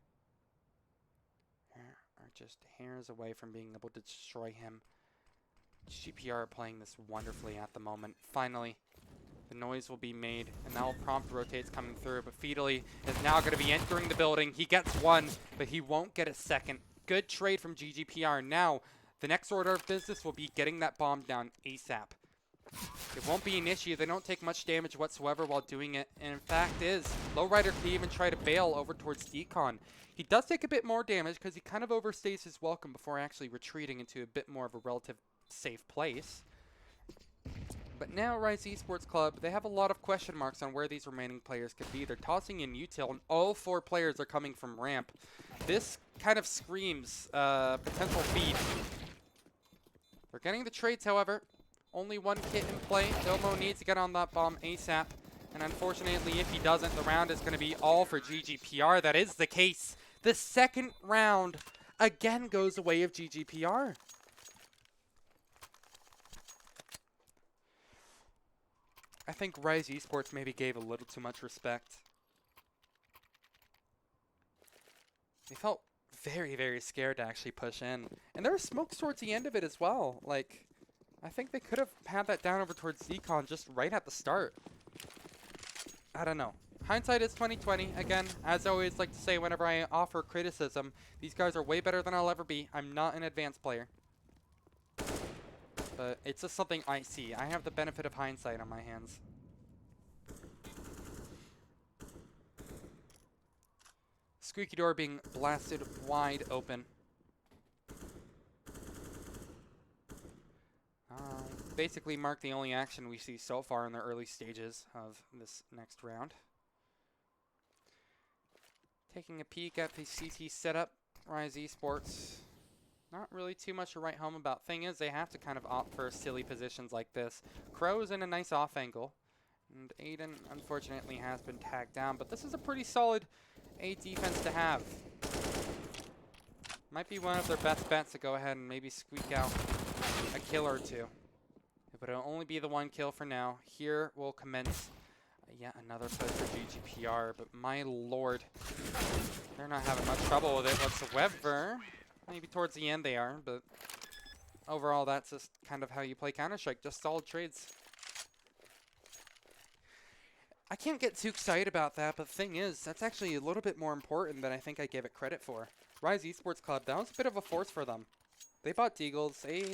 Are just hairs away from being able to destroy him. GGPR are playing this wonderfully at the moment. Finally, the noise will be made, and now prompt rotates coming through, but Fiedley is now going to be entering the building. He gets one, but he won't get a second. Good trade from GGPR. Now, the next order of business will be getting that bomb down ASAP. It won't be an issue. They don't take much damage whatsoever while doing it, and in fact is, Lowrider could even try to bail over towards Decon. He does take a bit more damage because he kind of overstays his welcome before actually retreating into a bit more of a relative safe place. But now Rise Esports Club, they have a lot of question marks on where these remaining players could be. They're tossing in util, and all 4 players are coming from ramp. This kind of screams potential feed. They're getting the trades, however. Only 1 kit in play. Domo needs to get on that bomb ASAP. And unfortunately, if he doesn't, the round is going to be all for GGPR. That is the case. The second round again goes the way of GGPR. I think Rise Esports maybe gave a little too much respect. They felt very, very scared to actually push in. And there were smokes towards the end of it as well. Like, I think they could have had that down over towards Decon just right at the start. I don't know. Hindsight is 20/20. Again, as I always like to say whenever I offer criticism, these guys are way better than I'll ever be. I'm not an advanced player. But it's just something I see. I have the benefit of hindsight on my hands. Squeaky door being blasted wide open. Basically mark the only action we see so far in the early stages of this next round. Taking a peek at the CT setup, Rise Esports. Not really too much to write home about. Thing is, they have to kind of opt for silly positions like this. Crow's in a nice off angle, and Aiden unfortunately has been tagged down, but this is a pretty solid A defense to have. Might be one of their best bets to go ahead and maybe squeak out a kill or two. But it'll only be the 1 kill for now. Here will commence yet another push for GGPR, but my lord, they're not having much trouble with it whatsoever. Maybe towards the end they are, but overall that's just kind of how you play Counter-Strike, just solid trades. I can't get too excited about that, but the thing is, that's actually a little bit more important than I think I gave it credit for. Rise Esports Club, that was a bit of a force for them. They bought Deagles, they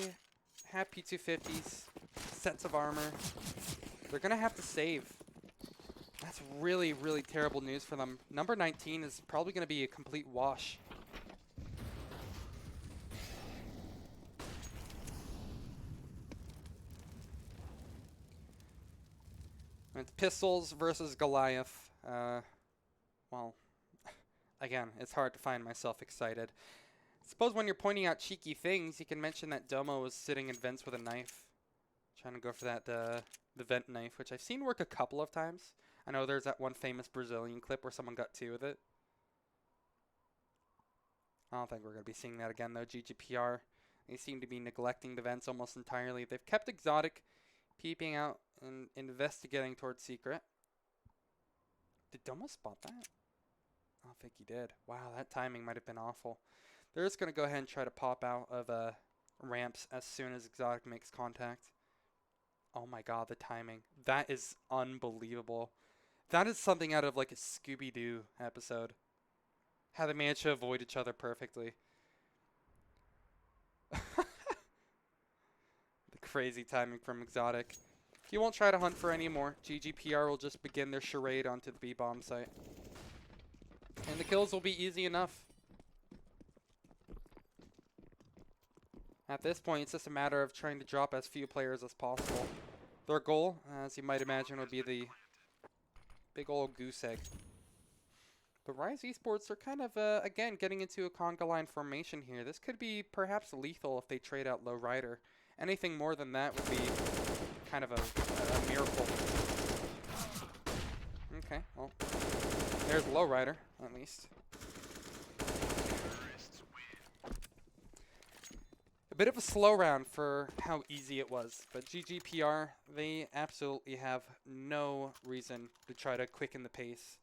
have P250s, sets of armor. They're going to have to save. That's really, really terrible news for them. Number 19 is probably going to be a complete wash. It's Pistols versus Goliath. Well, again, it's hard to find myself excited. Suppose when you're pointing out cheeky things, you can mention that Domo was sitting in vents with a knife. Trying to go for that, the vent knife, which I've seen work a couple of times. I know there's that one famous Brazilian clip where someone got 2 with it. I don't think we're going to be seeing that again, though. GGPR, they seem to be neglecting the vents almost entirely. They've kept Exotic peeping out and investigating towards Secret. Did Domo spot that? I don't think he did. Wow, that timing might have been awful. They're just going to go ahead and try to pop out of ramps as soon as Exotic makes contact. Oh my god, the timing. That is unbelievable. That is something out of like a Scooby-Doo episode. How they managed to avoid each other perfectly. The crazy timing from Exotic. He won't try to hunt for any more. GGPR will just begin their charade onto the B-bomb site. And the kills will be easy enough. At this point, it's just a matter of trying to drop as few players as possible. Their goal, as you might imagine, would be the big old goose egg. But Rise Esports are kind of, again, getting into a conga line formation here. This could be perhaps lethal if they trade out Lowrider. Anything more than that would be kind of a miracle. Okay, well, there's Lowrider, at least. A bit of a slow round for how easy it was, but GGPR, they absolutely have no reason to try to quicken the pace.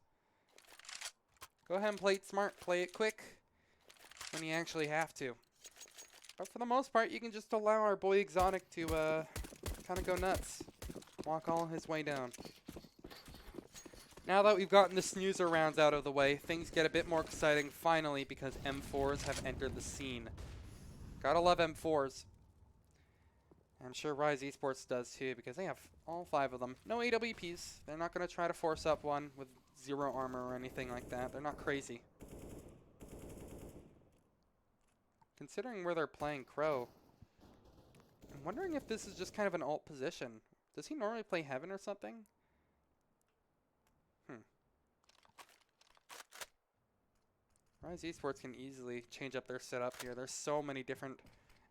Go ahead and play it smart, play it quick when you actually have to. But for the most part, you can just allow our boy Exotic to kind of go nuts, walk all his way down. Now that we've gotten the snoozer rounds out of the way, things get a bit more exciting finally because M4s have entered the scene. Gotta love M4s. I'm sure Rise Esports does too because they have all 5 of them. No AWPs. They're not going to try to force up one with 0 armor or anything like that. They're not crazy. Considering where they're playing Crow, I'm wondering if this is just kind of an alt position. Does he normally play Heaven or something? Rise Esports can easily change up their setup here. There's so many different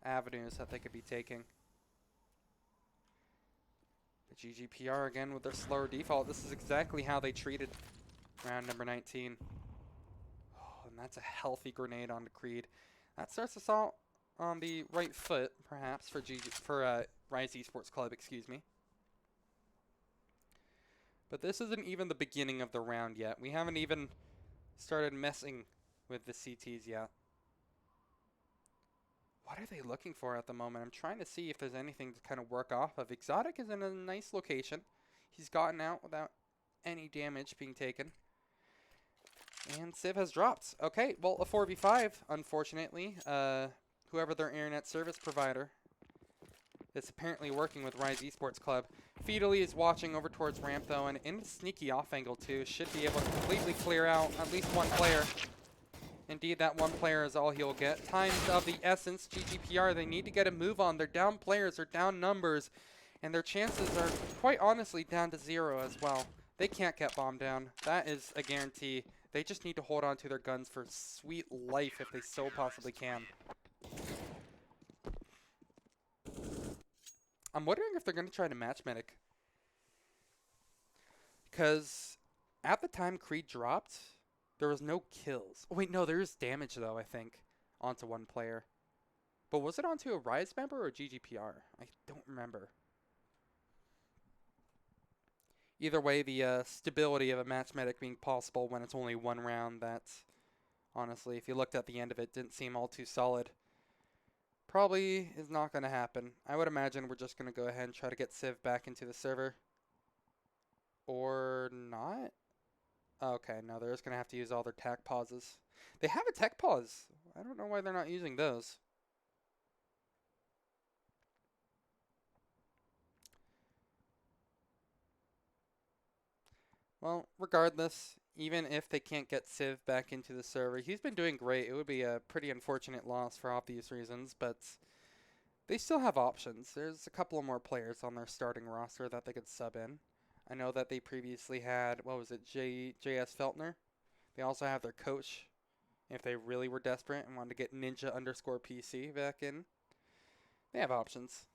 avenues that they could be taking. The GGPR again with their slower default. This is exactly how they treated round number 19. Oh, and that's a healthy grenade onto Creed. That starts us out on the right foot, perhaps, for Rise Esports Club, excuse me. But this isn't even the beginning of the round yet. We haven't even started messing with the CTs yet. What are they looking for at the moment? I'm trying to see if there's anything to kind of work off of. Exotic is in a nice location. He's gotten out without any damage being taken. And Civ has dropped. Okay, well, a 4v5, unfortunately. Whoever their internet service provider is apparently working with Rise Esports Club. Feedly is watching over towards ramp, though, and in a sneaky off angle, too. Should be able to completely clear out at least one player. Indeed, that one player is all he'll get. Times of the essence, GGPR, they need to get a move on. They're down players, they're down numbers, and their chances are quite honestly down to 0 as well. They can't get bombed down. That is a guarantee. They just need to hold on to their guns for sweet life if they so possibly can. I'm wondering if they're going to try to match medic. Because at the time Creed dropped, there was no kills. Oh, wait, no, there is damage, though, I think, onto one player. But was it onto a Rise member or GGPR? I don't remember. Either way, the stability of a match medic being possible when it's only one round, that's honestly, if you looked at the end of it, didn't seem all too solid. Probably is not going to happen. I would imagine we're just going to go ahead and try to get Civ back into the server. Or not? Okay, no, they're just going to have to use all their tech pauses. They have a tech pause. I don't know why they're not using those. Well, regardless, even if they can't get Civ back into the server, he's been doing great. It would be a pretty unfortunate loss for obvious reasons, but they still have options. There's a couple of more players on their starting roster that they could sub in. I know that they previously had, what was it, JS Feltner. They also have their coach, if they really were desperate and wanted to get Ninja_PC back in. They have options.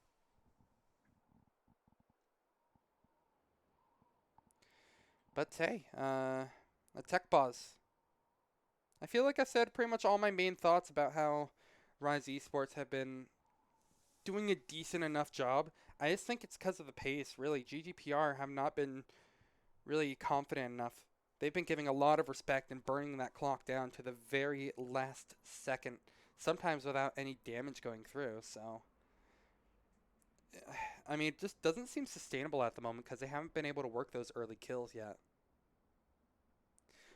But hey, a tech pause. I feel like I said pretty much all my main thoughts about how Rise Esports have been doing a decent enough job. I just think it's because of the pace, really. GGPR have not been really confident enough. They've been giving a lot of respect and burning that clock down to the very last second, sometimes without any damage going through, so I mean, it just doesn't seem sustainable at the moment because they haven't been able to work those early kills yet.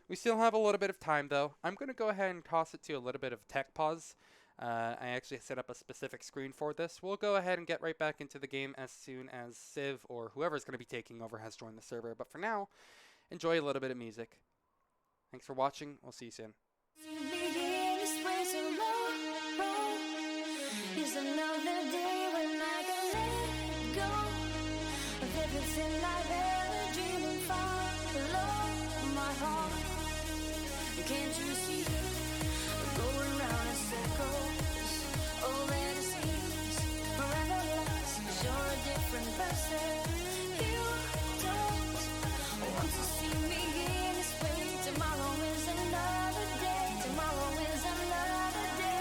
We still have a little bit of time, though. I'm going to go ahead and toss it to a little bit of tech pause. I actually set up a specific screen for this. We'll go ahead and get right back into the game as soon as Civ or whoever's going to be taking over has joined the server. But for now, enjoy a little bit of music. Thanks for watching. We'll see you soon. is another day when I can let go of everything I've ever dreamed and follow my heart. Can't you see? Going round in circles, over the seas, forever lost, 'cause you're a different person. You don't want to see me in this way. Tomorrow is another day. Tomorrow is another day.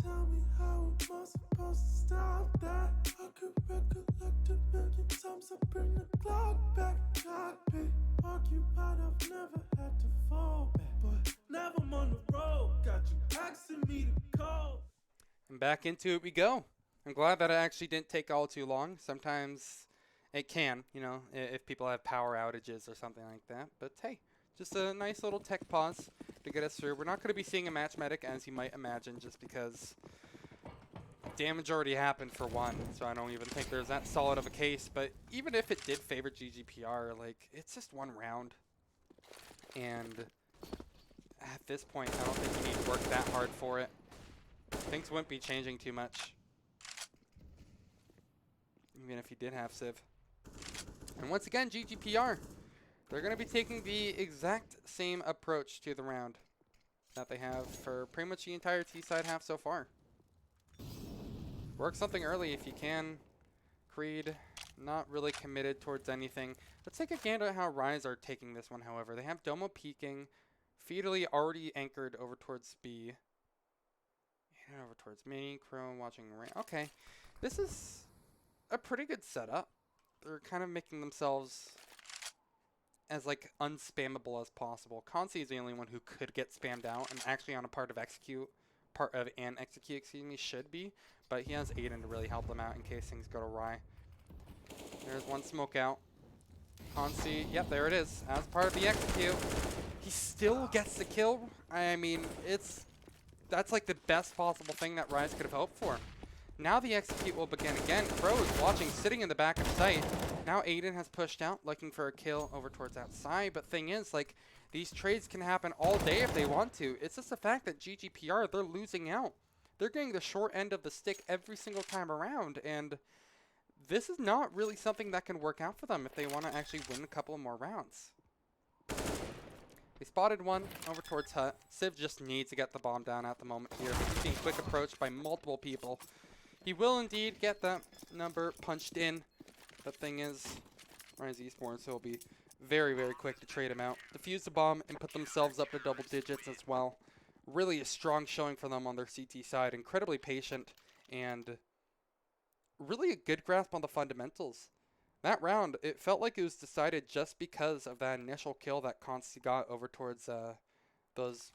Tell me how am I supposed to stop that? I could recollect a million times. I bring the clock back. I've been occupied. I've never had to fall back, but now I'm on the road. Got you asking me to call. And back into it we go. I'm glad that it actually didn't take all too long. Sometimes it can, you know, if people have power outages or something like that. But hey, just a nice little tech pause to get us through. We're not going to be seeing a match medic, as you might imagine, just because damage already happened for one, so I don't even think there's that solid of a case. But even if it did favor GGPR, like, it's just one round. And at this point, I don't think you need to work that hard for it. Things wouldn't be changing too much, even if you did have Civ. And once again, GGPR, they're going to be taking the exact same approach to the round that they have for pretty much the entire T-side half so far. Work something early if you can. Creed, not really committed towards anything. Let's take a gander at how Rise are taking this one, however. They have Domo peeking, Feedly already anchored over towards B. And over towards me, Crow watching rain. Okay, this is a pretty good setup. They're kind of making themselves as like unspammable as possible. Consi is the only one who could get spammed out, and actually on a part of execute, excuse me, should be, but he has Aiden to really help them out in case things go awry. There's one smoke out. Consi, yep, there it is. As part of the execute, he still gets the kill. I mean, that's like the best possible thing that Rise could have hoped for. Now the execute will begin again. Crow is watching, sitting in the back of sight. Now Aiden has pushed out, looking for a kill over towards outside. But thing is, like, these trades can happen all day if they want to. It's just the fact that GGPR, they're losing out. They're getting the short end of the stick every single time around. And this is not really something that can work out for them if they want to actually win a couple more rounds. They spotted one over towards Hut. Civ just needs to get the bomb down at the moment here. He's being quick approached by multiple people. He will indeed get that number punched in. The thing is, Rise Esports will be very, very quick to trade him out. Defuse the bomb and put themselves up to double digits as well. Really a strong showing for them on their CT side. Incredibly patient and really a good grasp on the fundamentals. That round, it felt like it was decided just because of that initial kill that Consti got over towards those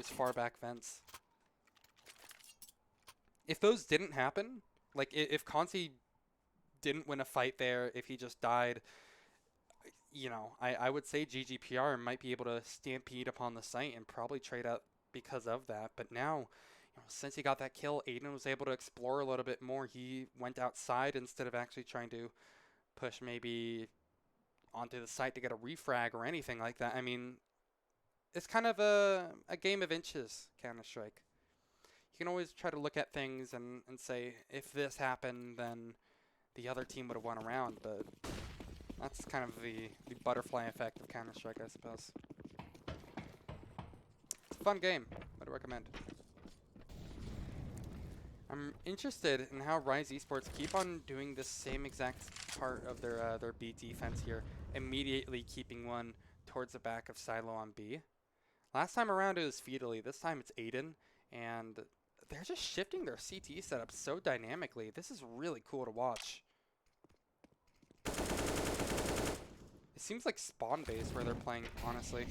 far back vents. If those didn't happen, like if Consi didn't win a fight there, if he just died, you know, I would say GGPR might be able to stampede upon the site and probably trade out because of that. But now, you know, since he got that kill, Aiden was able to explore a little bit more. He went outside instead of actually trying to push maybe onto the site to get a refrag or anything like that. I mean, it's kind of a game of inches, Counter-Strike. You can always try to look at things and say, if this happened, then the other team would have won a round. But That's kind of the butterfly effect of Counter-Strike, I suppose. It's a fun game. I'd recommend. I'm interested in how Rise Esports keep on doing the same exact part of their B defense here, immediately keeping one towards the back of Silo on B. Last time around it was Feedly. This time it's Aiden, and they're just shifting their CT setup so dynamically. This is really cool to watch. It seems like spawn base where they're playing, honestly.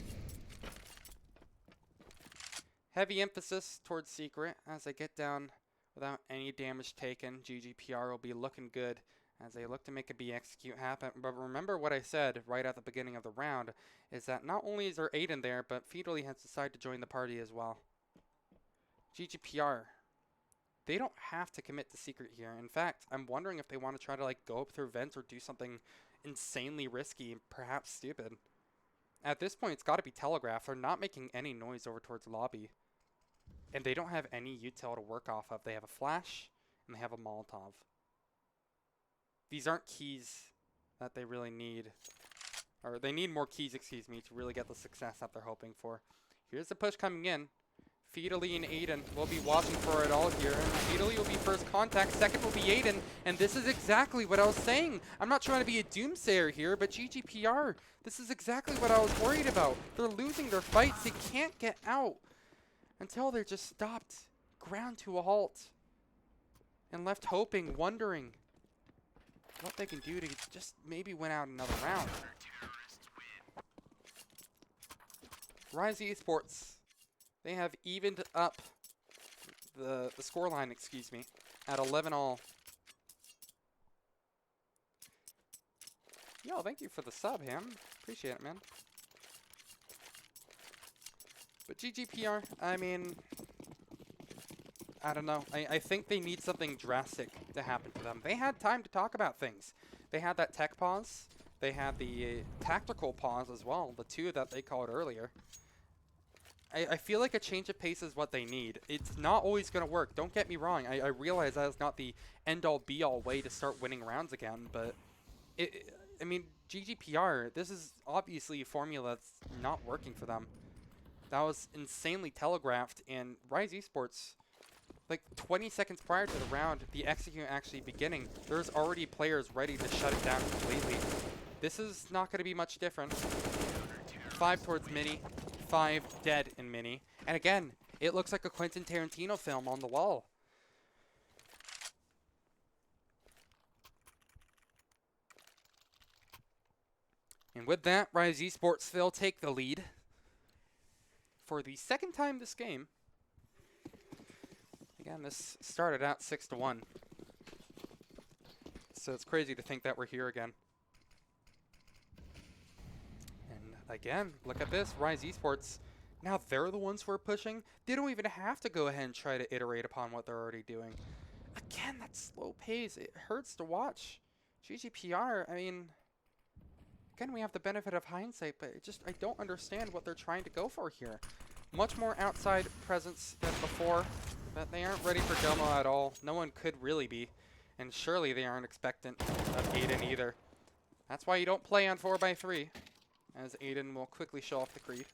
Heavy emphasis towards Secret as they get down without any damage taken. GGPR will be looking good as they look to make a B execute happen. But remember what I said right at the beginning of the round is that not only is there Aiden there, but Feedly has decided to join the party as well. GGPR, they don't have to commit to Secret here. In fact, I'm wondering if they want to try to like go up through vents or do something insanely risky and perhaps stupid. At this point, it's got to be telegraphed. They're not making any noise over towards lobby. And they don't have any util to work off of. They have a flash and they have a Molotov. These aren't keys that they really need. Or they need more keys, excuse me, to really get the success that they're hoping for. Here's the push coming in. Feedly and Aiden will be watching for it all here. And Feedly will be first contact. Second will be Aiden. And this is exactly what I was saying. I'm not trying to be a doomsayer here, but GGPR, this is exactly what I was worried about. They're losing their fights. They can't get out until they're just stopped, ground to a halt, and left hoping, wondering what they can do to just maybe win out another round. Rise Esports, they have evened up the scoreline, excuse me, at 11-all. Yo, thank you for the sub, Ham. Appreciate it, man. But GGPR, I mean, I don't know. I think they need something drastic to happen to them. They had time to talk about things. They had that tech pause. They had the tactical pause as well, the two that they called earlier. I feel like a change of pace is what they need. It's not always going to work. Don't get me wrong. I realize that is not the end-all be-all way to start winning rounds again, but I mean, GGPR, this is obviously a formula that's not working for them. That was insanely telegraphed, and Rise Esports, like 20 seconds prior to the round, the execute actually beginning, there's already players ready to shut it down completely. This is not going to be much different. 5 towards Mini, 5 dead in Mini. And again, it looks like a Quentin Tarantino film on the wall. And with that, Rise Esports will take the lead for the second time this game. Again, this started out 6-1. So it's crazy to think that we're here again. And again, look at this. Rise Esports, now they're the ones who are pushing. They don't even have to go ahead and try to iterate upon what they're already doing. Again, that slow pace, it hurts to watch. GGPR, I mean, again, we have the benefit of hindsight, but I don't understand what they're trying to go for here. Much more outside presence than before, but they aren't ready for Domo at all. No one could really be, and surely they aren't expectant of Aiden either. That's why you don't play on 4x3, as Aiden will quickly show off the Creed.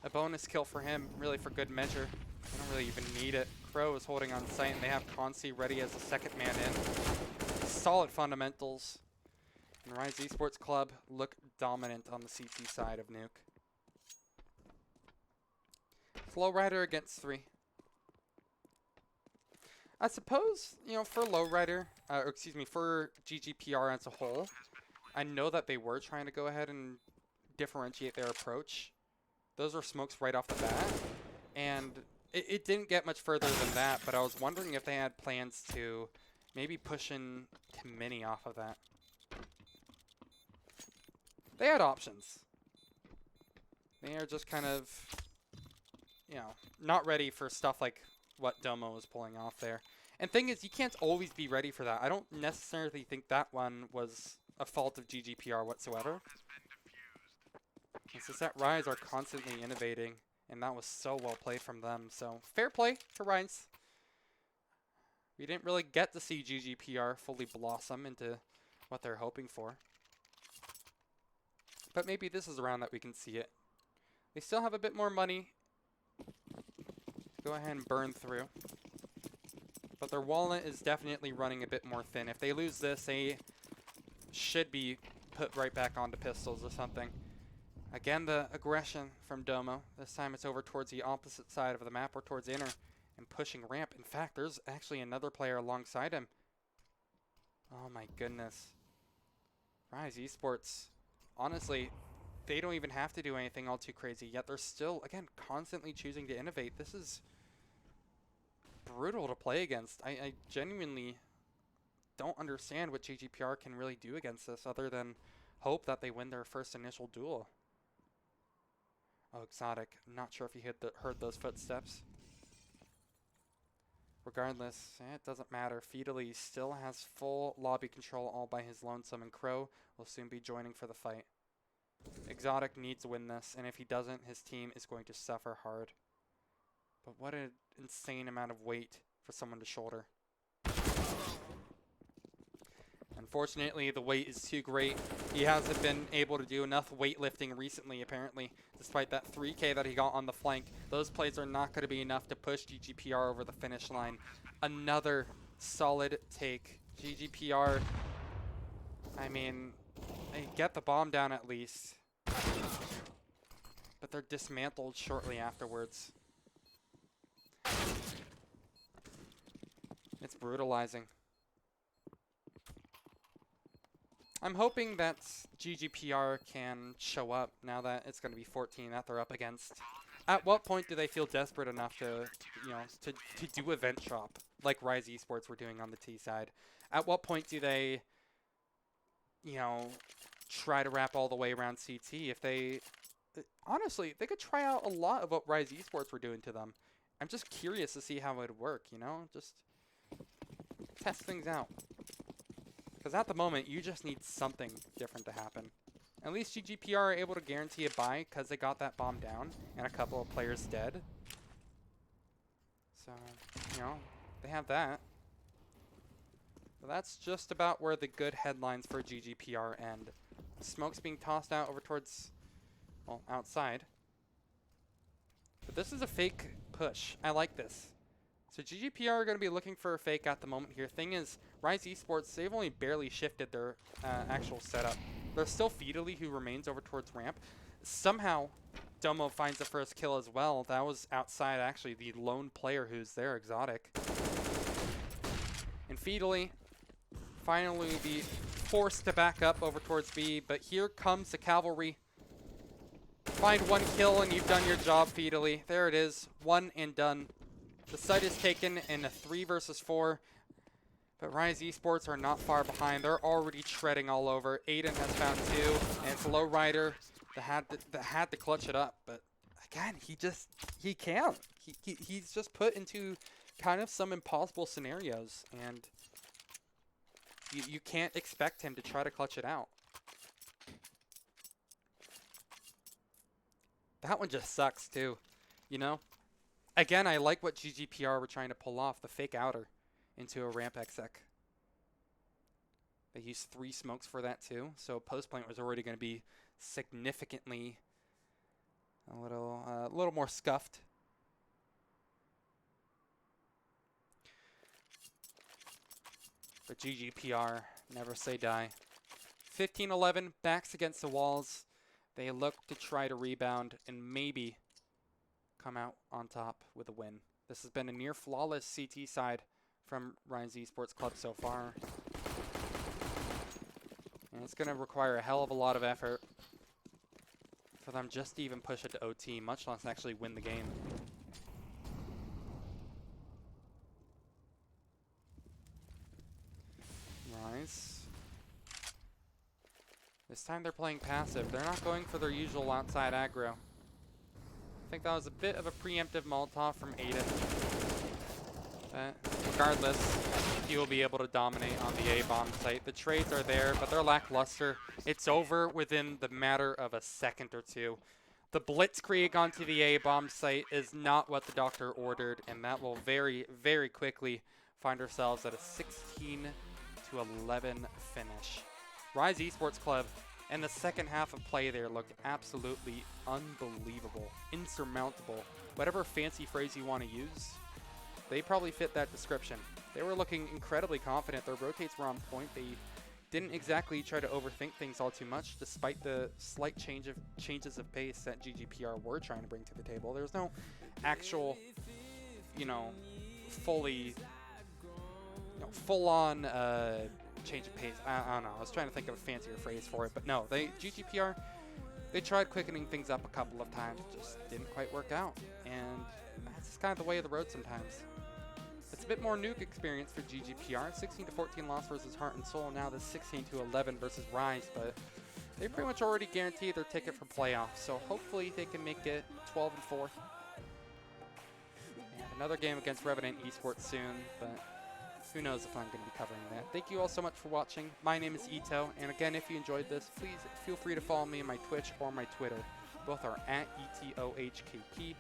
A bonus kill for him, really for good measure. They don't really even need it. Crow is holding on site, and they have Consi ready as the second man in. Solid fundamentals. And Rise Esports Club look dominant on the CT side of Nuke. Lowrider against 3. I suppose, you know, for Lowrider, for GGPR as a whole, I know that they were trying to go ahead and differentiate their approach. Those are smokes right off the bat, and it didn't get much further than that, but I was wondering if they had plans to maybe push in to Mini off of that. They had options. They are just kind of, you know, not ready for stuff like what Domo was pulling off there. And thing is, you can't always be ready for that. I don't necessarily think that one was a fault of GGPR whatsoever. It's just that Rise are constantly innovating, and that was so well played from them. So, fair play to Rise. We didn't really get to see GGPR fully blossom into what they're hoping for. But maybe this is a round that we can see it. They still have a bit more money. Go ahead and burn through. But their wallet is definitely running a bit more thin. If they lose this, they should be put right back onto pistols or something. Again, the aggression from Domo. This time it's over towards the opposite side of the map or towards inner and pushing ramp. In fact, there's actually another player alongside him. Oh my goodness. Rise Esports. Honestly, they don't even have to do anything all too crazy, yet they're still, again, constantly choosing to innovate. This is brutal to play against. I genuinely don't understand what GGPR can really do against this other than hope that they win their first initial duel. Oh, Exotic. Not sure if he heard those footsteps. Regardless, it doesn't matter. Fiedley still has full lobby control all by his lonesome, and Crow will soon be joining for the fight. Exotic needs to win this, and if he doesn't, his team is going to suffer hard. But what an insane amount of weight for someone to shoulder. Unfortunately, the weight is too great. He hasn't been able to do enough weightlifting recently, apparently, despite that 3K that he got on the flank. Those plays are not going to be enough to push GGPR over the finish line. Another solid take. GGPR, I mean, they get the bomb down at least, but they're dismantled shortly afterwards. It's brutalizing. I'm hoping that GGPR can show up now that it's going to be 14 that they're up against. At what point do they feel desperate enough to, you know, to do event shop like Rise Esports were doing on the T side? At what point do they, you know, try to wrap all the way around CT? If they, honestly, they could try out a lot of what Rise Esports were doing to them. I'm just curious to see how it would work, you know? Just test things out. Because at the moment, you just need something different to happen. At least GGPR are able to guarantee a buy because they got that bomb down and a couple of players dead. So, you know, they have that. But that's just about where the good headlines for GGPR end. Smoke's being tossed out over towards, well, outside. But this is a fake push. I like this. So GGPR are going to be looking for a fake at the moment here. Thing is, Rise Esports, they've only barely shifted their actual setup. There's still Fiedley, who remains over towards ramp. Somehow, Domo finds the first kill as well. That was outside, actually, the lone player who's there, Exotic. And Fiedley finally be forced to back up over towards B, but here comes the cavalry. Find one kill and you've done your job, Fiedley. There it is, one and done. The site is taken in a 3 versus 4, but Rise Esports are not far behind. They're already shredding all over. Aiden has found 2, and it's Lowrider that had to clutch it up. But again, he can't. He's just put into kind of some impossible scenarios, and you can't expect him to try to clutch it out. That one just sucks too, you know? Again, I like what GGPR were trying to pull off, the fake outer into a ramp exec. They used 3 smokes for that too, so post plant was already going to be significantly a little more scuffed. But GGPR, never say die. 15-11, backs against the walls. They look to try to rebound and maybe come out on top with a win. This has been a near flawless CT side from Rise Esports Club so far. And it's going to require a hell of a lot of effort for them just to even push it to OT, much less actually win the game. Rise. This time they're playing passive. They're not going for their usual outside aggro. I think that was a bit of a preemptive Molotov from Aiden. But regardless, he will be able to dominate on the A-bomb site. The trades are there, but they're lackluster. It's over within the matter of a second or two. The blitzkrieg onto the A-bomb site is not what the doctor ordered, and that will very, very quickly find ourselves at a 16-11 finish. Rise Esports Club and the second half of play there looked absolutely unbelievable, insurmountable. Whatever fancy phrase you want to use, they probably fit that description. They were looking incredibly confident. Their rotates were on point. They didn't exactly try to overthink things all too much, despite the slight changes of pace that GGPR were trying to bring to the table. There was no actual, fully, full-on change of pace. I don't know. I was trying to think of a fancier phrase for it, but no. GGPR, they tried quickening things up a couple of times. It just didn't quite work out, and that's just kind of the way of the road sometimes. It's a bit more nuke experience for GGPR. 16-14 loss versus Heart and Soul. Now the 16-11 versus Rise, but they pretty much already guaranteed their ticket for playoffs. So hopefully they can make it 12-4. And another game against Revenant Esports soon, but who knows if I'm going to be covering that. Thank you all so much for watching. My name is Ito, and again, if you enjoyed this, please feel free to follow me on my Twitch or my Twitter. Both are at ETOHKP.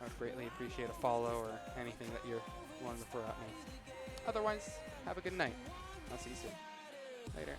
I would greatly appreciate a follow or anything that you're willing to throw at me. Otherwise, have a good night. I'll see you soon. Later.